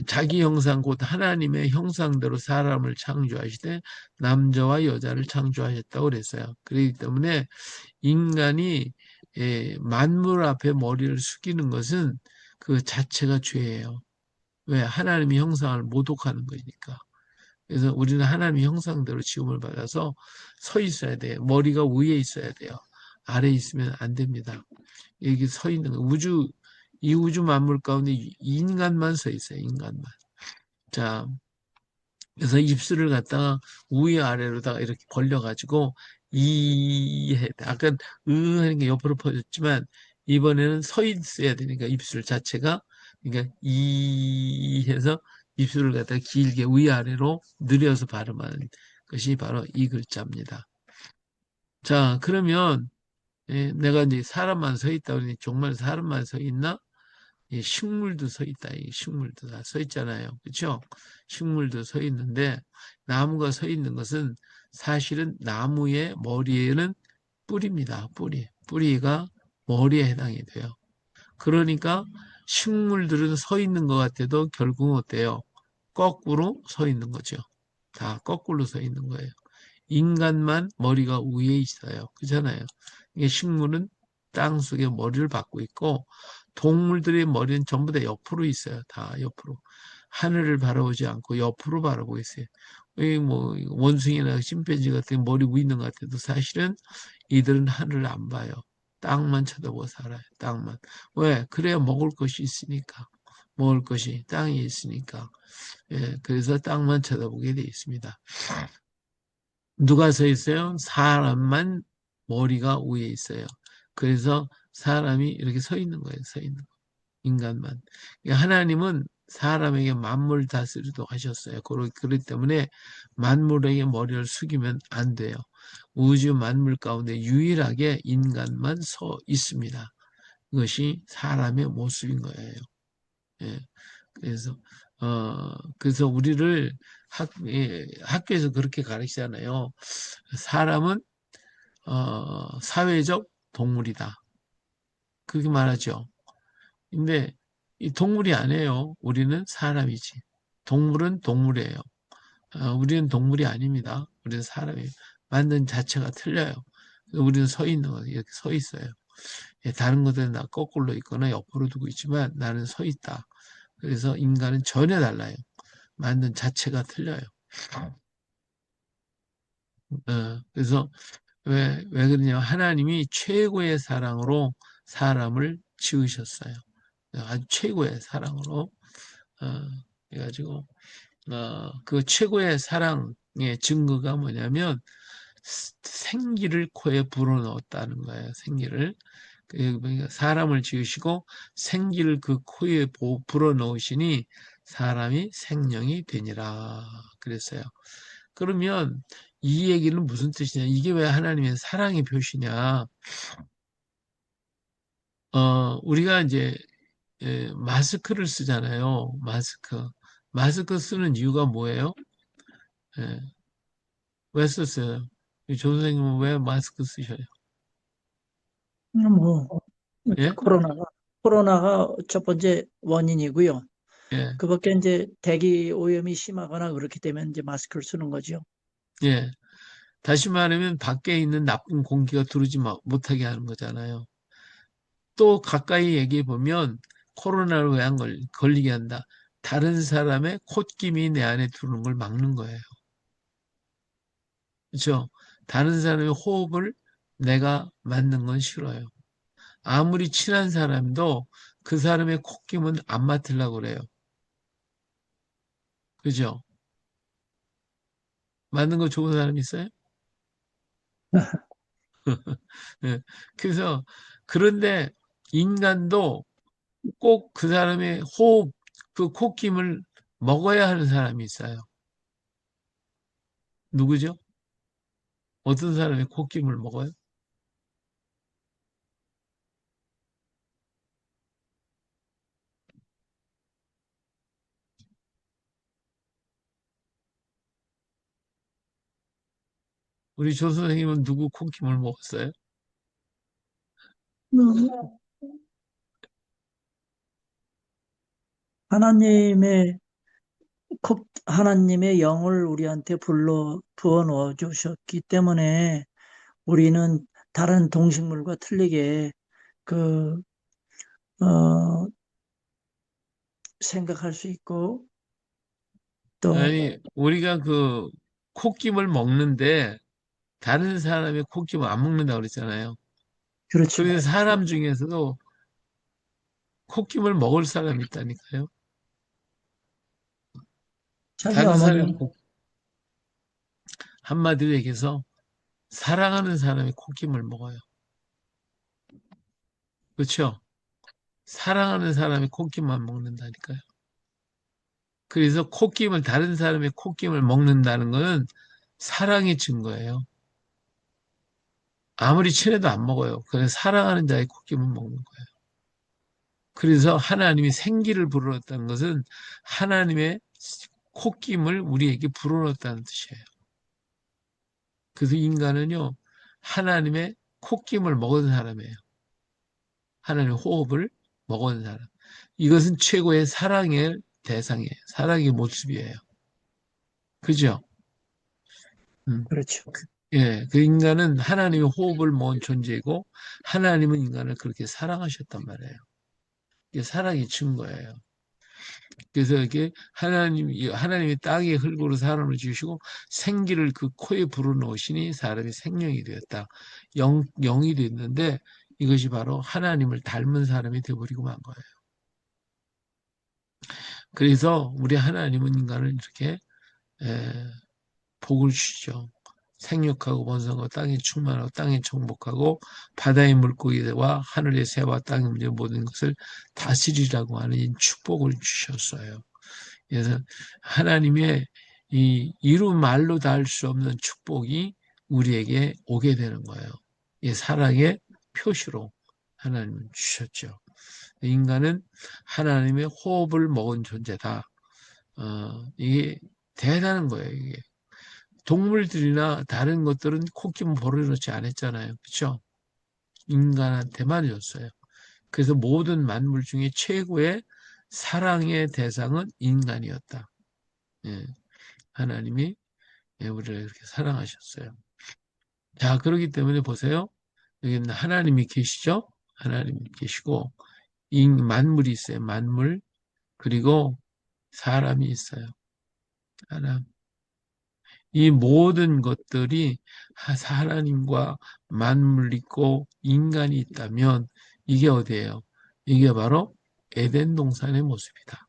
자기 형상 곧 하나님의 형상대로 사람을 창조하시되 남자와 여자를 창조하셨다고 그랬어요. 그렇기 때문에 인간이 만물 앞에 머리를 숙이는 것은 그 자체가 죄예요. 왜? 하나님의 형상을 모독하는 거니까. 그래서 우리는 하나님의 형상대로 지음을 받아서 서 있어야 돼요. 머리가 위에 있어야 돼요. 아래에 있으면 안 됩니다. 여기 서 있는 거. 이 우주 만물 가운데 인간만 서 있어요. 인간만. 자, 그래서 입술을 갖다가 위아래로다가 이렇게 벌려가지고 해. 아까 하는 게 옆으로 퍼졌지만 이번에는 서 있어야 되니까 입술 자체가 그러니까 이 해서 입술을 갖다가 길게 위아래로 늘려서 발음하는 것이 바로 이 글자입니다. 자, 그러면 내가 이제 사람만 서 있다 그러니 정말 사람만 서 있나? 식물도 서 있다. 이 식물도 다 서 있잖아요. 그렇죠? 식물도 서 있는데 나무가 서 있는 것은 사실은 나무의 머리에는 뿌리입니다. 뿌리. 뿌리가 머리에 해당이 돼요. 그러니까 식물들은 서 있는 것 같아도 결국은 어때요? 거꾸로 서 있는 거죠. 다 거꾸로 서 있는 거예요. 인간만 머리가 위에 있어요. 그렇잖아요. 이게 식물은 땅 속에 머리를 받고 있고 동물들의 머리는 전부 다 옆으로 있어요. 다 옆으로. 하늘을 바라보지 않고 옆으로 바라보고 있어요. 뭐 원숭이나 침팬지 같은 머리 위에 있는 것 같아도 사실은 이들은 하늘을 안 봐요. 땅만 쳐다보고 살아요. 땅만. 왜? 그래야 먹을 것이 있으니까. 먹을 것이 땅에 있으니까. 예, 그래서 땅만 쳐다보게 돼 있습니다. 누가 서 있어요? 사람만 머리가 위에 있어요. 그래서 사람이 이렇게 서 있는 거예요. 서 있는 거. 인간만. 그러니까 하나님은 사람에게 만물 다스리도록 하셨어요. 그렇기 때문에 만물에게 머리를 숙이면 안 돼요. 우주 만물 가운데 유일하게 인간만 서 있습니다. 그것이 사람의 모습인 거예요. 예. 그래서 그래서 우리를 학교에서 그렇게 가르치잖아요. 사람은 사회적 동물이다. 그렇게 말하죠. 근데 이 동물이 아니에요. 우리는 사람이지. 동물은 동물이에요. 우리는 동물이 아닙니다. 우리는 사람이에요. 만든 자체가 틀려요. 우리는 서 있는 거 이렇게 서 있어요. 예, 다른 것들은 나 거꾸로 있거나 옆으로 두고 있지만 나는 서 있다. 그래서 인간은 전혀 달라요. 만든 자체가 틀려요. 그래서 왜 그러냐면 하나님이 최고의 사랑으로 사람을 지으셨어요. 아주 최고의 사랑으로. 그래가지고 그 최고의 사랑의 증거가 뭐냐면 생기를 코에 불어넣었다는 거예요. 생기를. 그러니까 사람을 지으시고 생기를 그 코에 불어넣으시니 사람이 생명이 되니라 그랬어요. 그러면 이 얘기는 무슨 뜻이냐? 이게 왜 하나님의 사랑의 표시냐? 우리가 이제 마스크를 쓰잖아요. 마스크. 마스크 쓰는 이유가 뭐예요? 예, 왜 썼어요? 조 선생님은 왜 마스크 쓰셔요? 뭐, 예? 코로나가 첫 번째 원인이고요. 예, 그 밖에 이제 대기 오염이 심하거나 그렇기 때문에 이제 마스크를 쓰는 거죠. 예. 다시 말하면 밖에 있는 나쁜 공기가 들어오지 못하게 하는 거잖아요. 또 가까이 얘기해 보면 코로나를 왜 안 걸리게 한다? 다른 사람의 콧김이 내 안에 들어오는 걸 막는 거예요. 그렇죠? 다른 사람의 호흡을 내가 맞는 건 싫어요. 아무리 친한 사람도 그 사람의 콧김은 안 맡으려고 그래요. 그죠? 맞는 거 좋은 사람 있어요? 예. 그래서 그런데 인간도 꼭 그 사람의 호흡, 그 콧김을 먹어야 하는 사람이 있어요. 누구죠? 어떤 사람이 콧김을 먹어요? 우리 조 선생님은 누구 콧김을 먹었어요? 음, 하나님의 하나님의 영을 우리한테 불러 부어 넣어 주셨기 때문에 우리는 다른 동식물과 틀리게 그 어, 생각할 수 있고 또 아니, 우리가 그 콧김을 먹는데 다른 사람의 콧김을 안 먹는다고 그랬잖아요. 그렇죠. 그래서 사람 중에서도 콧김을 먹을 사람이 있다니까요. 자기 다른 사람의 어머니 한마디로 얘기해서 사랑하는 사람의 콧김을 먹어요. 그렇죠? 사랑하는 사람의 콧김만 먹는다니까요. 그래서 다른 사람의 콧김을 먹는다는 것은 사랑의 증거예요. 아무리 친해도 안 먹어요. 그래서 사랑하는 자의 콧김을 먹는 거예요. 그래서 하나님이 생기를 불어넣었다는 것은 하나님의 콧김을 우리에게 불어넣었다는 뜻이에요. 그래서 인간은요, 하나님의 콧김을 먹은 사람이에요. 하나님의 호흡을 먹은 사람. 이것은 최고의 사랑의 대상이에요. 사랑의 모습이에요. 그죠? 음. 그렇죠. 예, 그 인간은 하나님의 호흡을 모은 존재이고 하나님은 인간을 그렇게 사랑하셨단 말이에요. 이게 사랑의 증거예요. 그래서 이게 하나님이 땅에 흙으로 사람을 지으시고 생기를 그 코에 불어넣으시니 사람이 생명이 되었다. 영이 됐는데 이것이 바로 하나님을 닮은 사람이 되어버리고 만 거예요. 그래서 우리 하나님은 인간을 이렇게 에, 복을 주시죠. 생육하고 번성하고 땅에 충만하고 땅에 정복하고 바다의 물고기와 하늘의 새와 땅의 움직이는 모든 것을 다스리라고 하는 이 축복을 주셨어요. 그래서 하나님의 이 이루 말로 닿을 수 없는 축복이 우리에게 오게 되는 거예요. 이 사랑의 표시로 하나님은 주셨죠. 인간은 하나님의 호흡을 먹은 존재다. 이게 대단한 거예요. 이게 동물들이나 다른 것들은 콧김 버려놓지 않았잖아요. 그렇죠? 인간한테만 줬어요. 그래서 모든 만물 중에 최고의 사랑의 대상은 인간이었다. 예, 하나님이 우리를 이렇게 사랑하셨어요. 자, 그렇기 때문에 보세요. 여기는 하나님이 계시죠? 하나님이 계시고 만물이 있어요. 만물. 그리고 사람이 있어요. 사람. 이 모든 것들이 하나님과 만물 있고 인간이 있다면 이게 어디예요? 이게 바로 에덴 동산의 모습이다.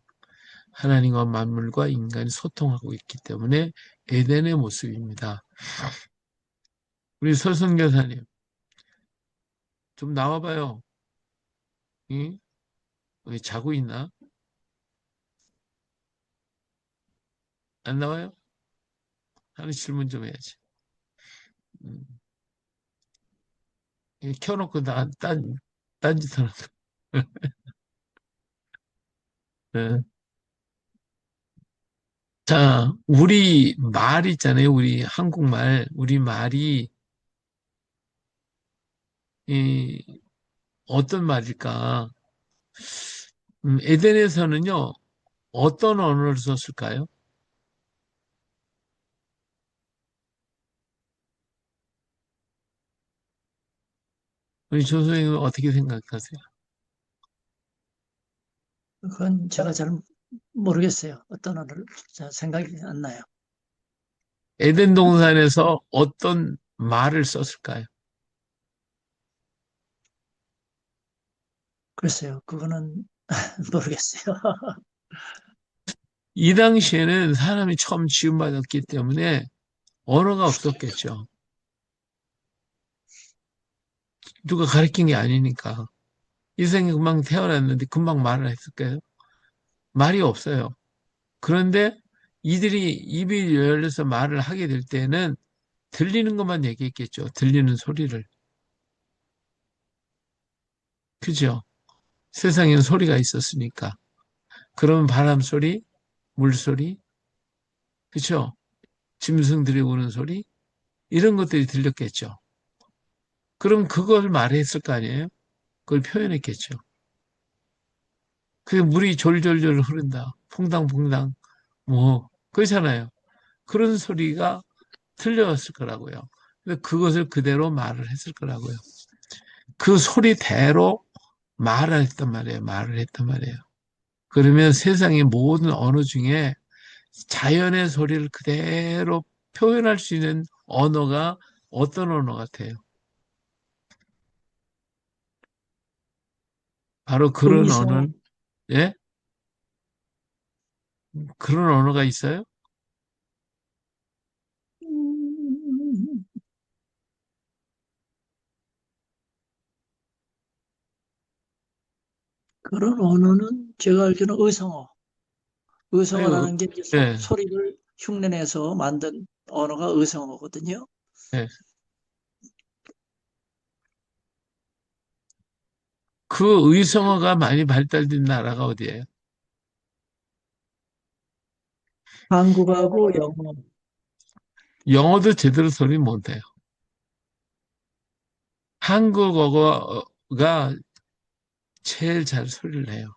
하나님과 만물과 인간이 소통하고 있기 때문에 에덴의 모습입니다. 우리 서성교사님, 좀 나와봐요. 응? 왜 자고 있나? 안 나와요? 하는 질문 좀 해야지. 음. 켜놓고 딴짓 하는 거. 네. 자, 우리 말 있잖아요. 우리 한국말. 우리 말이, 이, 어떤 말일까? 에덴에서는요, 어떤 언어를 썼을까요? 우리 조선생님 어떻게 생각하세요? 그건 제가 잘 모르겠어요. 어떤 언어를 생각이 안 나요. 에덴 동산에서 어떤 말을 썼을까요? 글쎄요. 그거는 모르겠어요. 이 당시에는 사람이 처음 지음받았기 때문에 언어가 없었겠죠. 누가 가르친 게 아니니까. 이생이 금방 태어났는데 금방 말을 했을까요? 말이 없어요. 그런데 이들이 입이 열려서 말을 하게 될 때는 들리는 것만 얘기했겠죠. 들리는 소리를. 그죠? 세상에는 소리가 있었으니까. 그러면 바람 소리, 물 소리, 그죠? 짐승들이 우는 소리, 이런 것들이 들렸겠죠. 그럼 그걸 말했을 거 아니에요? 그걸 표현했겠죠. 그게 물이 졸졸졸 흐른다. 퐁당퐁당. 뭐, 그렇잖아요. 그런 소리가 들려왔을 거라고요. 근데 그것을 그대로 말을 했을 거라고요. 그 소리대로 말을 했단 말이에요. 말을 했단 말이에요. 그러면 세상의 모든 언어 중에 자연의 소리를 그대로 표현할 수 있는 언어가 어떤 언어 같아요? 바로 그런 언어, 의성, 예? 그런 언어가 있어요? 음, 그런 언어는 제가 알기로는 의성어. 아유, 의성어라는 게 이제 예, 소리를 흉내내서 만든 언어가 의성어거든요. 예. 그 의성어가 많이 발달된 나라가 어디예요? 한국하고 영어, 영어도 제대로 소리 못해요. 한국어가 제일 잘 소리를 내요.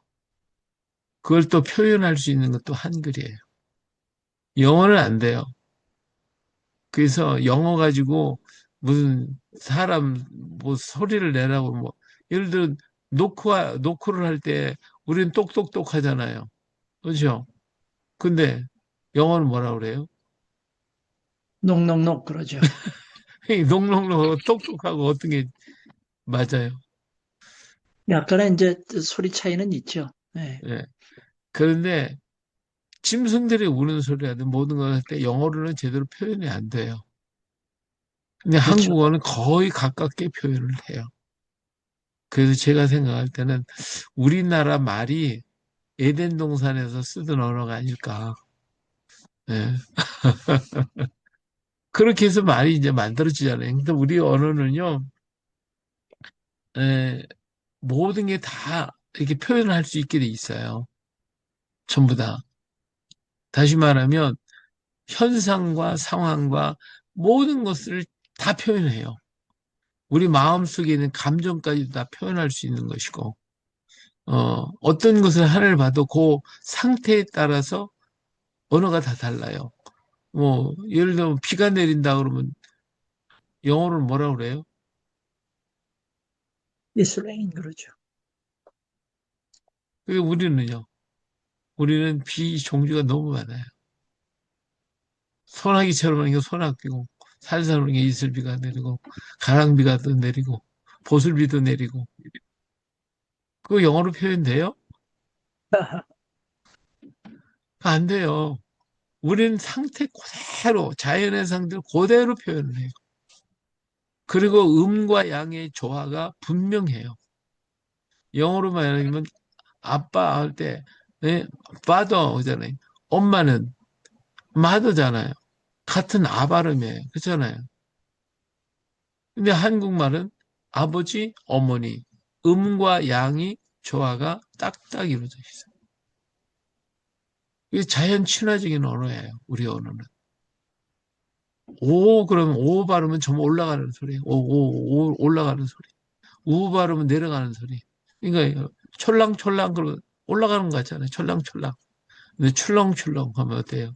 그걸 또 표현할 수 있는 것도 한글이에요. 영어는 안 돼요. 그래서 영어 가지고 무슨 사람 뭐 소리를 내라고 뭐 예를 들어 노크를 할 때 우리는 똑똑똑 하잖아요. 그렇죠? 근데 영어는 뭐라 그래요? 녹록록 그러죠. 농농농 똑똑하고 어떤 게 맞아요. 약간의 이제 소리 차이는 있죠. 네, 예. 그런데 짐승들이 우는 소리라든 모든 걸 할 때 영어로는 제대로 표현이 안 돼요. 근데 그렇죠. 한국어는 거의 가깝게 표현을 해요. 그래서 제가 생각할 때는 우리나라 말이 에덴 동산에서 쓰던 언어가 아닐까. 예. 그렇게 해서 말이 이제 만들어지잖아요. 근데 우리 언어는요, 예, 모든 게 다 이렇게 표현을 할 수 있게 돼 있어요. 전부 다. 다시 말하면 현상과 상황과 모든 것을 다 표현해요. 우리 마음속에 있는 감정까지 다 표현할 수 있는 것이고, 어떤 것을 하나를 봐도 그 상태에 따라서 언어가 다 달라요. 뭐, 예를 들면 비가 내린다 그러면 영어로는 뭐라 그래요? 이스라엘 그러죠. 그게 우리는요. 우리는 비 종류가 너무 많아요. 소나기처럼 하는 게 소나기고, 살살 오는 게 이슬비가 내리고, 가랑비가 또 내리고, 보슬비도 내리고. 그거 영어로 표현돼요? 안 돼요. 우리는 상태 그대로, 자연의 상태를 그대로 표현을 해요. 그리고 음과 양의 조화가 분명해요. 영어로 말하면 아빠 할 때, 예, father 하잖아요. 엄마는 mother잖아요. 같은 아 발음이에요. 그렇잖아요. 근데 한국말은 아버지, 어머니, 음과 양이 조화가 딱딱 이루어져 있어요. 이게 자연 친화적인 언어예요. 우리 언어는. 오, 그러면 오 발음은 좀 올라가는 소리예요. 오, 올라가는 소리. 우 발음은 내려가는 소리. 그러니까 촐랑촐랑 그러면 올라가는 거 같잖아요. 촐랑촐랑. 근데 출렁출렁 하면 어때요?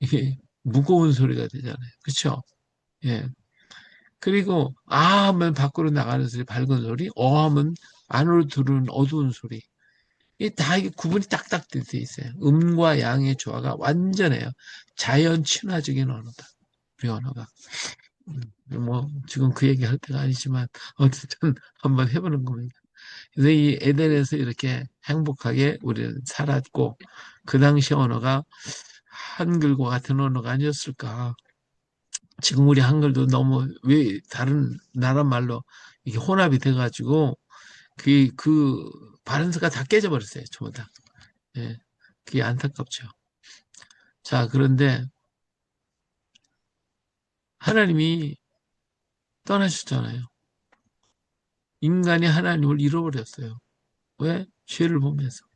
이게 무거운 소리가 되잖아요. 그렇죠? 예. 그리고 아 하면 밖으로 나가는 소리, 밝은 소리, 어 하면 안으로 들어오는 어두운 소리. 이게 구분이 딱딱 돼 있어요. 음과 양의 조화가 완전해요. 자연 친화적인 언어다. 우리 언어가. 뭐 지금 그 얘기 할 때가 아니지만 어쨌든 한번 해보는 겁니다. 그래서 이 에덴에서 이렇게 행복하게 우리는 살았고 그 당시 언어가 한글과 같은 언어가 아니었을까. 지금 우리 한글도 너무 왜 다른 나라 말로 이게 혼합이 돼가지고 그 발음새가 다 깨져버렸어요. 전부 다. 예, 그게 안타깝죠. 자, 그런데 하나님이 떠나셨잖아요. 인간이 하나님을 잃어버렸어요. 왜? 죄를 보면서.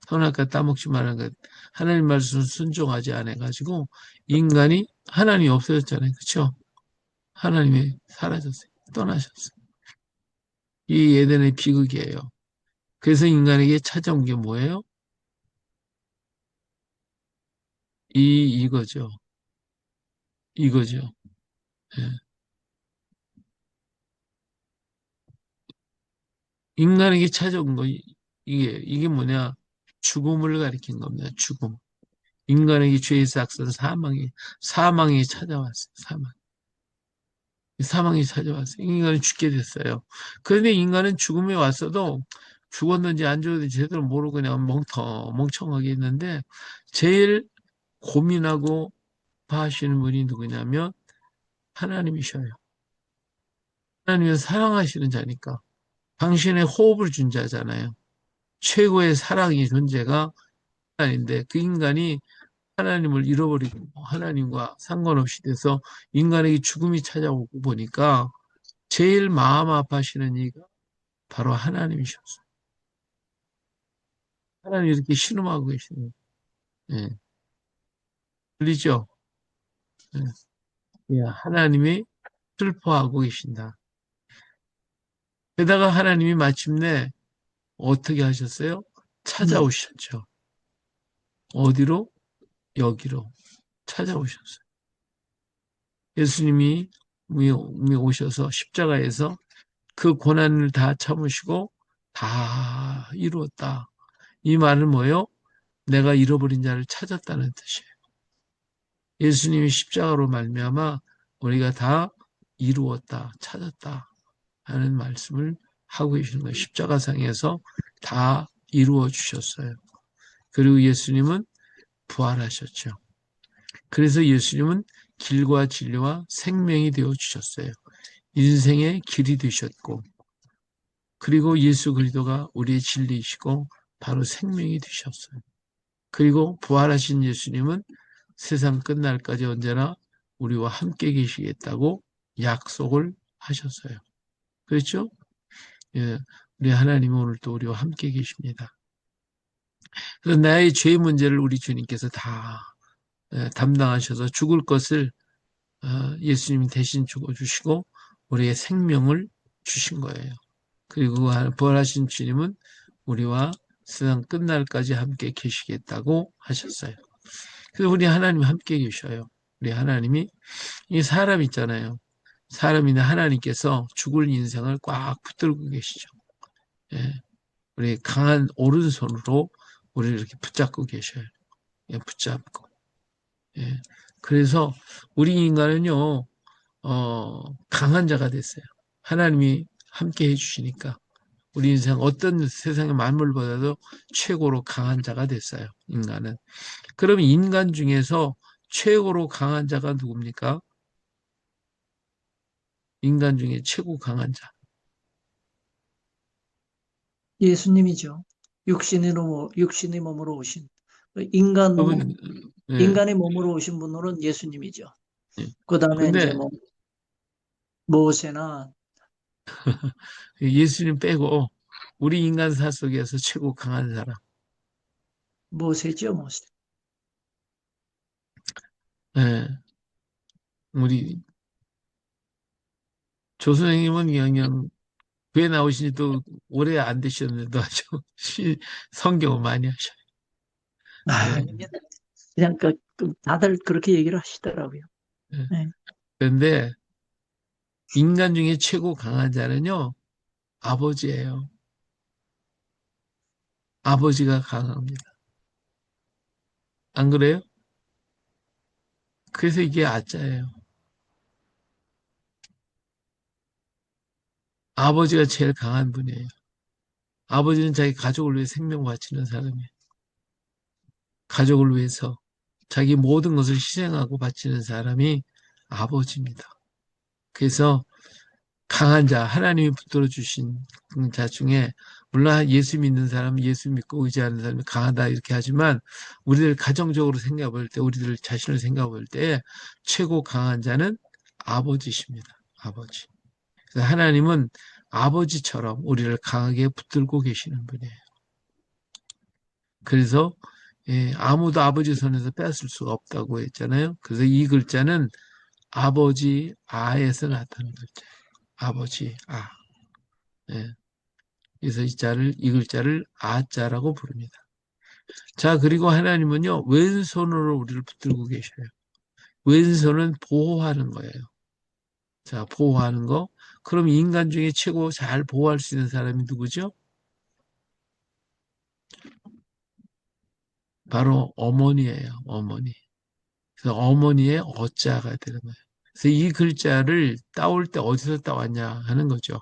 선악과 따먹지 말라는 것. 하나님 말씀을 순종하지 않아가지고 인간이 하나님이 없어졌잖아요. 그렇죠? 하나님이 사라졌어요. 떠나셨어요. 이 에덴의 비극이에요. 그래서 인간에게 찾아온 게 뭐예요? 이거죠. 이거죠. 예. 인간에게 찾아온 거, 이게 뭐냐? 죽음을 가리킨 겁니다. 죽음. 인간에게 죄의 삭선 사망이 찾아왔어요. 사망이 찾아왔어요. 인간은 죽게 됐어요. 그런데 인간은 죽음에 왔어도 죽었는지 안 죽었는지 제대로 모르고 그냥 멍청하게 있는데 제일 고민하고 봐하시는 분이 누구냐면 하나님이셔요. 하나님은 사랑하시는 자니까. 당신의 호흡을 준 자잖아요. 최고의 사랑의 존재가 인간인데 그 인간이 하나님을 잃어버리고 하나님과 상관없이 돼서 인간에게 죽음이 찾아오고 보니까 제일 마음 아파하시는 이가 바로 하나님이셨어요. 하나님 이렇게 신음하고 계시는 예. 들리죠? 예. 예, 하나님이 슬퍼하고 계신다. 게다가 하나님이 마침내 어떻게 하셨어요? 네. 찾아오셨죠. 어디로? 여기로 찾아오셨어요. 예수님이 오셔서 십자가에서 그 고난을 다 참으시고 다 이루었다. 이 말은 뭐예요? 내가 잃어버린 자를 찾았다는 뜻이에요. 예수님이 십자가로 말미암아 우리가 다 이루었다, 찾았다 하는 말씀을 하고 계시는 거예요. 십자가상에서 다 이루어 주셨어요. 그리고 예수님은 부활하셨죠. 그래서 예수님은 길과 진리와 생명이 되어 주셨어요. 인생의 길이 되셨고, 그리고 예수 그리스도가 우리의 진리이시고 바로 생명이 되셨어요. 그리고 부활하신 예수님은 세상 끝날까지 언제나 우리와 함께 계시겠다고 약속을 하셨어요. 그렇죠? 예, 우리 하나님은 오늘 또 우리와 함께 계십니다. 그래서 나의 죄 문제를 우리 주님께서 다 담당하셔서 죽을 것을 예수님이 대신 죽어주시고 우리의 생명을 주신 거예요. 그리고 부활하신 주님은 우리와 세상 끝날까지 함께 계시겠다고 하셨어요. 그래서 우리 하나님 함께 계셔요. 우리 하나님이 이 사람 있잖아요. 사람이나 하나님께서 죽을 인생을 꽉 붙들고 계시죠. 예, 우리 강한 오른손으로 우리를 이렇게 붙잡고 계셔요. 예, 붙잡고. 예. 그래서 우리 인간은요, 강한 자가 됐어요. 하나님이 함께 해주시니까. 우리 인생 어떤 세상의 만물보다도 최고로 강한 자가 됐어요. 인간은. 그럼 인간 중에서 최고로 강한 자가 누굽니까? 인간 중에 최고 강한 자. 예수님이죠. 육신의 몸으로 오신 그분, 예, 인간의 몸으로 오신 분으로는 예수님이죠. 예. 그 다음에 이제 근데 뭐 모세나 예수님 빼고 우리 인간사 속에서 최고 강한 사람. 모세죠, 모세. 예, 우리 조 선생님은 그냥 교회 나오신 지도 오래 안 되셨는데도 아주 성경을 많이 하셔요. 아, 예, 이게 그냥 다들 그렇게 얘기를 하시더라고요. 예. 네. 그런데 인간 중에 최고 강한 자는요, 아버지예요. 아버지가 강합니다. 안 그래요? 그래서 이게 아자예요. 아버지가 제일 강한 분이에요. 아버지는 자기 가족을 위해 생명 바치는 사람이에요. 가족을 위해서 자기 모든 것을 희생하고 바치는 사람이 아버지입니다. 그래서 강한 자, 하나님이 붙들어 주신 자 중에 물론 예수 믿는 사람, 예수 믿고 의지하는 사람이 강하다 이렇게 하지만 우리들 가정적으로 생각해 볼 때, 우리들 자신을 생각해 볼 때 최고 강한 자는 아버지십니다. 아버지. 그래서 하나님은 아버지처럼 우리를 강하게 붙들고 계시는 분이에요. 그래서 아무도 아버지 손에서 뺏을 수가 없다고 했잖아요. 그래서 이 글자는 아버지 아에서 나타난 글자예요. 아버지 아. 예. 그래서 이 글자를 아자라고 부릅니다. 자, 그리고 하나님은요, 왼손으로 우리를 붙들고 계셔요. 왼손은 보호하는 거예요. 자, 보호하는 거. 그럼 인간 중에 최고 잘 보호할 수 있는 사람이 누구죠? 바로 어머니예요, 어머니. 그래서 어머니의 어자가 되는 거예요. 그래서 이 글자를 따올 때 어디서 따왔냐 하는 거죠.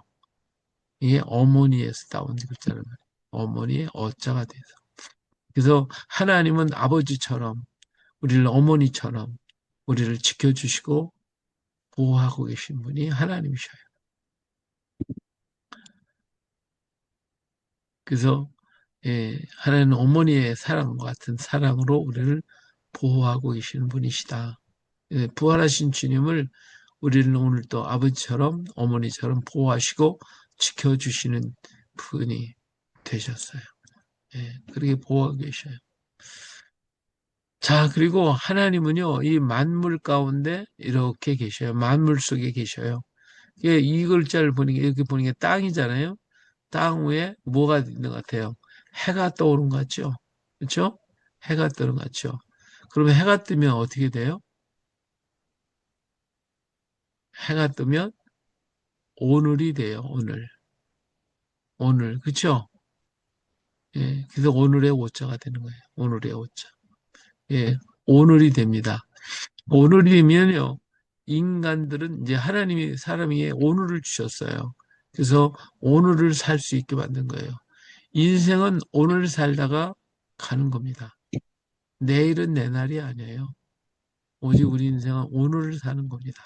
이게 어머니에서 따온 글자란 말이에요. 어머니의 어자가 돼서. 그래서 하나님은 아버지처럼 우리를 어머니처럼 우리를 지켜주시고 보호하고 계신 분이 하나님이셔요. 그래서 하나님은 어머니의 사랑과 같은 사랑으로 우리를 보호하고 계시는 분이시다. 부활하신 주님을 우리는 오늘 또 아버지처럼 어머니처럼 보호하시고 지켜주시는 분이 되셨어요. 그렇게 보호하고 계셔요. 자, 그리고 하나님은요, 이 만물 가운데 이렇게 계셔요. 만물 속에 계셔요. 이 글자를 보니까, 이렇게 보니까 땅이잖아요. 땅 위에 뭐가 있는 것 같아요? 해가 떠오른 것 같죠? 그렇죠? 해가 뜨는 것 같죠? 그러면 해가 뜨면 어떻게 돼요? 해가 뜨면 오늘이 돼요, 오늘. 오늘, 그렇죠? 예, 그래서 오늘의 오자가 되는 거예요. 오늘의 오자. 예, 오늘이 됩니다. 오늘이면요, 인간들은 이제 하나님이 사람에게 오늘을 주셨어요. 그래서 오늘을 살 수 있게 만든 거예요. 인생은 오늘 살다가 가는 겁니다. 내일은 내 날이 아니에요. 오직 우리 인생은 오늘을 사는 겁니다.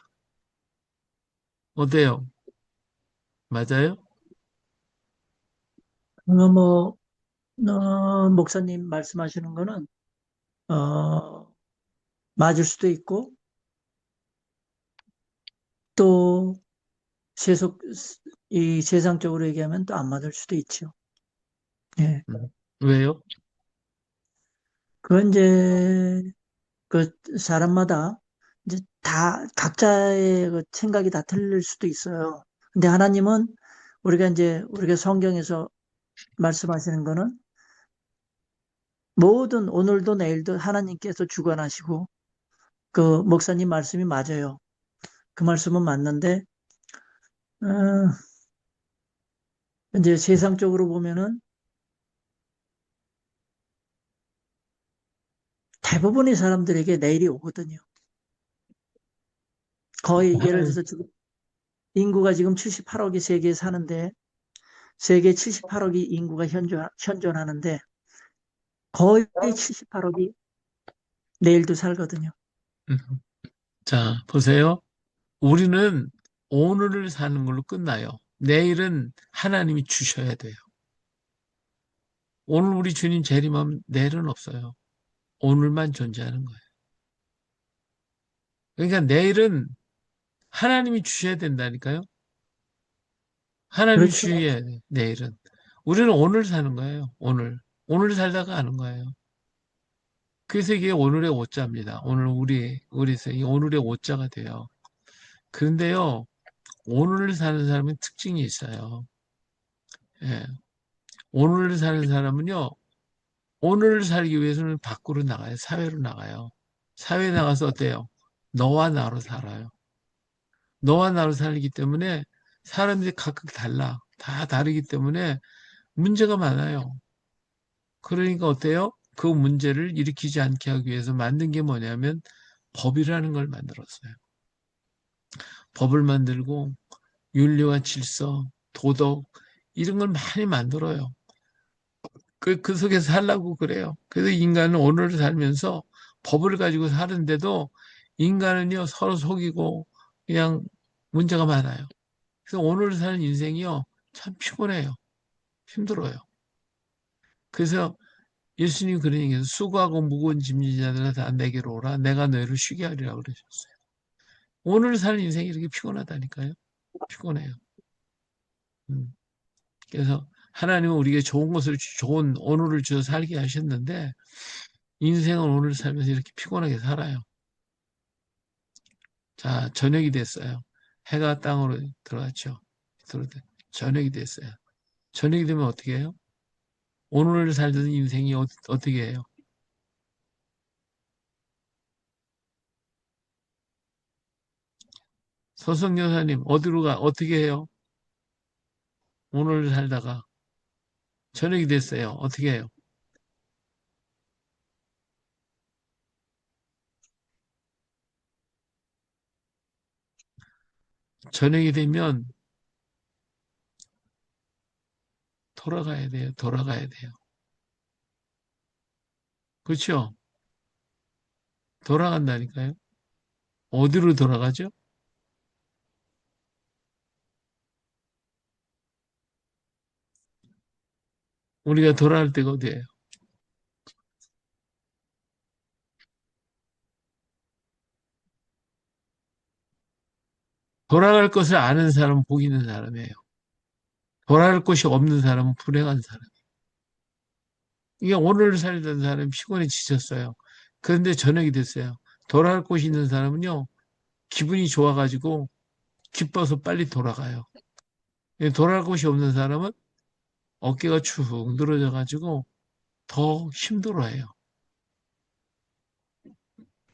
어때요? 맞아요? 뭐, 목사님 말씀하시는 거는, 맞을 수도 있고, 또, 세속, 이 세상적으로 얘기하면 또 안 맞을 수도 있죠. 예. 왜요? 그건 이제, 사람마다 이제 다, 각자의 그 생각이 다 틀릴 수도 있어요. 근데 하나님은 우리가 성경에서 말씀하시는 거는 모든 오늘도 내일도 하나님께서 주관하시고 그 목사님 말씀이 맞아요. 그 말씀은 맞는데, 어, 이제 세상적으로 보면은 대부분의 사람들에게 내일이 오거든요. 거의 예를 들어서 지금 인구가 지금 78억이 세계에 사는데 세계 78억이 인구가 현존하는데 거의 78억이 내일도 살거든요. 음. 자, 보세요. 우리는 오늘을 사는 걸로 끝나요. 내일은 하나님이 주셔야 돼요. 오늘 우리 주님 재림하면 내일은 없어요. 오늘만 존재하는 거예요. 그러니까 내일은 하나님이 주셔야 된다니까요. 하나님이 그렇죠. 주셔야 돼요. 내일은. 우리는 오늘 사는 거예요. 오늘. 오늘 살다가 하는 거예요. 그래서 이게 오늘의 오자입니다. 오늘 우리에서 이 오늘의 오자가 돼요. 그런데요, 오늘을 사는 사람은 특징이 있어요. 예. 오늘을 사는 사람은요, 오늘을 살기 위해서는 밖으로 나가요. 사회로 나가요. 사회에 나가서 어때요? 너와 나로 살아요. 너와 나로 살기 때문에 사람들이 각각 달라. 다 다르기 때문에 문제가 많아요. 그러니까 어때요? 그 문제를 일으키지 않게 하기 위해서 만든 게 뭐냐면 법이라는 걸 만들었어요. 법을 만들고 윤리와 질서, 도덕 이런 걸 많이 만들어요. 그 속에서 살라고 그래요. 그래서 인간은 오늘을 살면서 법을 가지고 사는데도 인간은요 서로 속이고 그냥 문제가 많아요. 그래서 오늘을 사는 인생이요 참 피곤해요. 힘들어요. 그래서 예수님 그런 얘기해서 수고하고 무거운 짐진 자들아 다 내게로 오라. 내가 너희를 쉬게 하리라 그러셨어요. 오늘 사는 인생이 이렇게 피곤하다니까요. 피곤해요. 음. 그래서 하나님은 우리에게 좋은 것을 좋은 오늘을 주어 살게 하셨는데 인생은 오늘 살면서 이렇게 피곤하게 살아요. 자, 저녁이 됐어요. 해가 땅으로 들어갔죠. 저녁이 됐어요. 저녁이 되면 어떻게 해요? 오늘 살던 인생이 어떻게 해요? 서성 여사님, 어디로 가? 어떻게 해요? 오늘 살다가 저녁이 됐어요. 어떻게 해요? 저녁이 되면 돌아가야 돼요. 돌아가야 돼요. 그렇죠? 돌아간다니까요. 어디로 돌아가죠? 우리가 돌아갈 때가 어디예요? 돌아갈 것을 아는 사람은 복 있는 사람이에요. 돌아갈 곳이 없는 사람은 불행한 사람. 이게 오늘 살던 사람이 피곤해 지쳤어요. 그런데 저녁이 됐어요. 돌아갈 곳이 있는 사람은요, 기분이 좋아가지고 기뻐서 빨리 돌아가요. 돌아갈 곳이 없는 사람은 어깨가 축 늘어져가지고 더 힘들어해요.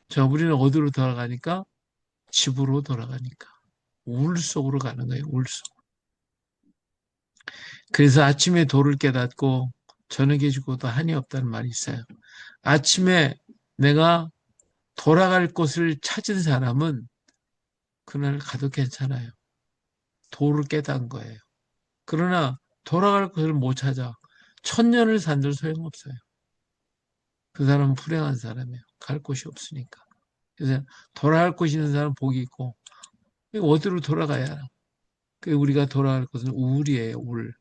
자, 우리는 어디로 돌아가니까? 집으로 돌아가니까. 울 속으로 가는 거예요, 울 속. 그래서 아침에 도를 깨닫고 저녁에 죽어도 한이 없다는 말이 있어요. 아침에 내가 돌아갈 곳을 찾은 사람은 그날 가도 괜찮아요. 도를 깨닫은 거예요. 그러나 돌아갈 곳을 못 찾아. 천년을 산들 소용없어요. 그 사람은 불행한 사람이에요. 갈 곳이 없으니까. 그래서 돌아갈 곳이 있는 사람은 복이 있고 어디로 돌아가야 하나. 그 우리가 돌아갈 곳은 울이에요. 울.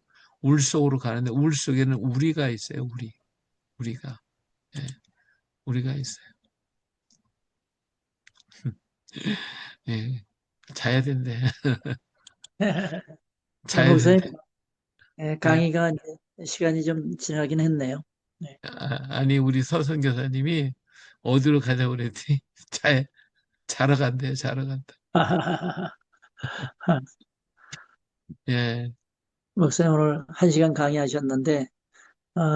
울 속으로 가는데 울 속에는 우리가 있어요. 우리가. 예, 우리가 있어요. 예, 자야 된대. 자야 목사님, 된대. 예. 강의가 이제 시간이 좀 지나긴 했네요. 네. 아니 우리 서선 교사님이 어디로 가자고 그랬더니 자러 간대요. 자러 간다. 예. 목사님 오늘 1시간 강의하셨는데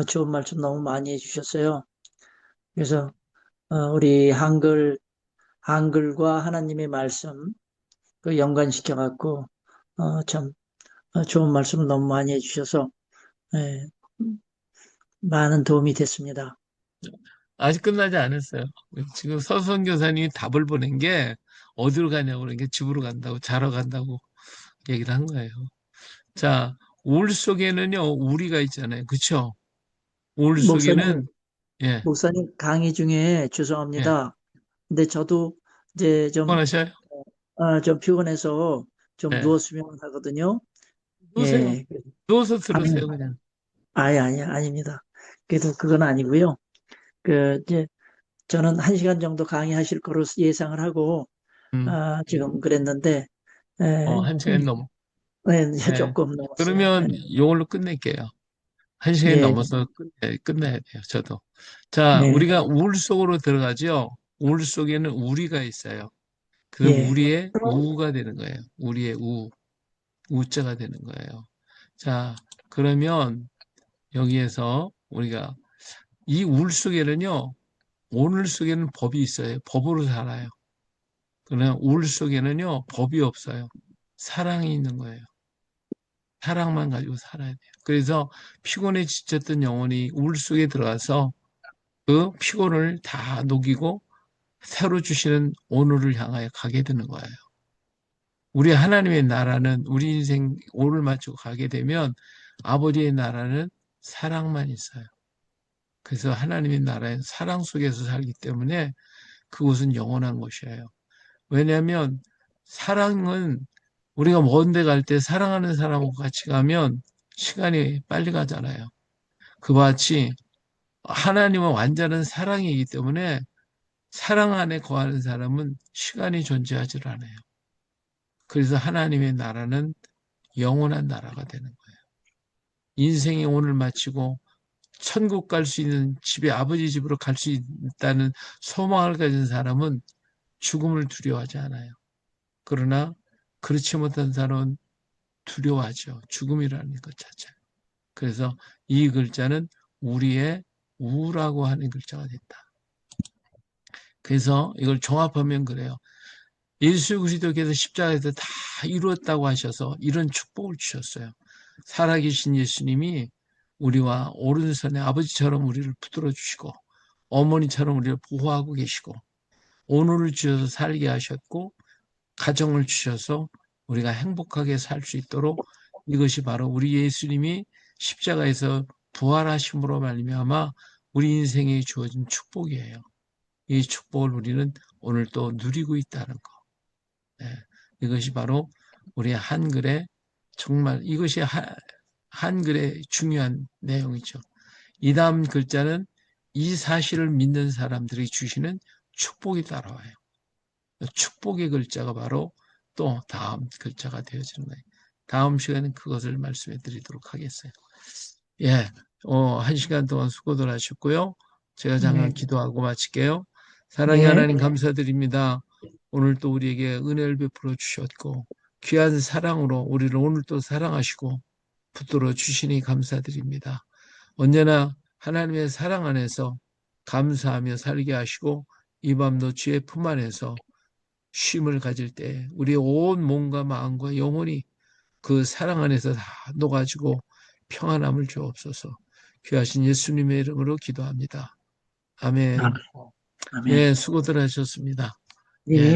좋은 말씀 너무 많이 해주셨어요. 그래서 우리 한글과 하나님의 말씀 그 연관시켜 갖고 참 좋은 말씀 너무 많이 해주셔서 예, 많은 도움이 됐습니다. 아직 끝나지 않았어요. 지금 서선 교사님이 답을 보낸 게 어디로 가냐고 그러는 게 집으로 간다고 자러 간다고 얘기를 한 거예요. 자, 울 속에는요, 우리가 있잖아요. 그쵸? 울 속에는, 목사님, 예, 목사님 강의 중에 예. 죄송합니다. 근데 저도 이제 그만하셔요? 좀 피곤해서 좀 예. 누웠으면 하거든요. 누우세요. 예. 누워서 아니, 들으세요, 그냥. 아닙니다. 그래도 그건 아니고요. 이제 저는 한 시간 정도 강의하실 거로 예상을 하고, 음, 지금 그랬는데, 에, 한 시간 넘어. 네, 예. 조금 넘었어요. 그러면 이걸로 끝낼게요. 한 시간이 예, 넘어서 끝내야 돼요, 저도. 자, 네, 우리가 울 속으로 들어가죠? 울 속에는 우리가 있어요. 그 예, 우리의 우가 되는 거예요. 우리의 우자가 되는 거예요. 자, 그러면 여기에서 우리가 이 울 속에는요, 오늘 속에는 법이 있어요. 법으로 살아요. 그러나 울 속에는요, 법이 없어요. 사랑이 있는 거예요. 사랑만 가지고 살아야 돼요. 그래서 피곤에 지쳤던 영혼이 울 속에 들어가서 그 피곤을 다 녹이고 새로 주시는 오늘을 향하여 가게 되는 거예요. 우리 하나님의 나라는 우리 인생 오를 맞추고 가게 되면 아버지의 나라는 사랑만 있어요. 그래서 하나님의 나라는 사랑 속에서 살기 때문에 그곳은 영원한 곳이에요. 왜냐하면 사랑은 우리가 먼데 갈 때 사랑하는 사람하고 같이 가면 시간이 빨리 가잖아요. 그와 같이 하나님은 완전한 사랑이기 때문에 사랑 안에 거하는 사람은 시간이 존재하지 않아요. 그래서 하나님의 나라는 영원한 나라가 되는 거예요. 인생의 오늘 마치고 천국 갈 수 있는 집에 아버지 집으로 갈 수 있다는 소망을 가진 사람은 죽음을 두려워하지 않아요. 그러나 그렇지 못한 사람은 두려워하죠. 죽음이라는 것 자체. 그래서 이 글자는 우리의 우라고 하는 글자가 됐다. 그래서 이걸 종합하면 그래요. 예수 그리스도께서 십자가에서 다 이루었다고 하셔서 이런 축복을 주셨어요. 살아계신 예수님이 우리와 오른손에 아버지처럼 우리를 붙들어 주시고 어머니처럼 우리를 보호하고 계시고 오늘을 주셔서 살게 하셨고 가정을 주셔서 우리가 행복하게 살 수 있도록 이것이 바로 우리 예수님이 십자가에서 부활하심으로 말미암아 우리 인생에 주어진 축복이에요. 이 축복을 우리는 오늘 또 누리고 있다는 거. 네. 이것이 바로 우리 한글의 정말 이것이 한글의 중요한 내용이죠. 이 다음 글자는 이 사실을 믿는 사람들이 주시는 축복이 따라와요. 축복의 글자가 바로 또 다음 글자가 되어지는 거예요. 다음 시간엔 그것을 말씀해 드리도록 하겠어요. 예, 한 시간 동안 수고들 하셨고요. 제가 잠깐 네, 기도하고 마칠게요. 사랑의 네. 하나님 감사드립니다. 오늘 또 우리에게 은혜를 베풀어 주셨고 귀한 사랑으로 우리를 오늘 또 사랑하시고 붙들어 주시니 감사드립니다. 언제나 하나님의 사랑 안에서 감사하며 살게 하시고 이 밤도 주의 품 안에서 쉼을 가질 때 우리의 온 몸과 마음과 영혼이 그 사랑 안에서 다 녹아지고 평안함을 주옵소서. 귀하신 예수님의 이름으로 기도합니다. 아, 아멘. 아멘. 예, 수고들 하셨습니다. 예. 예.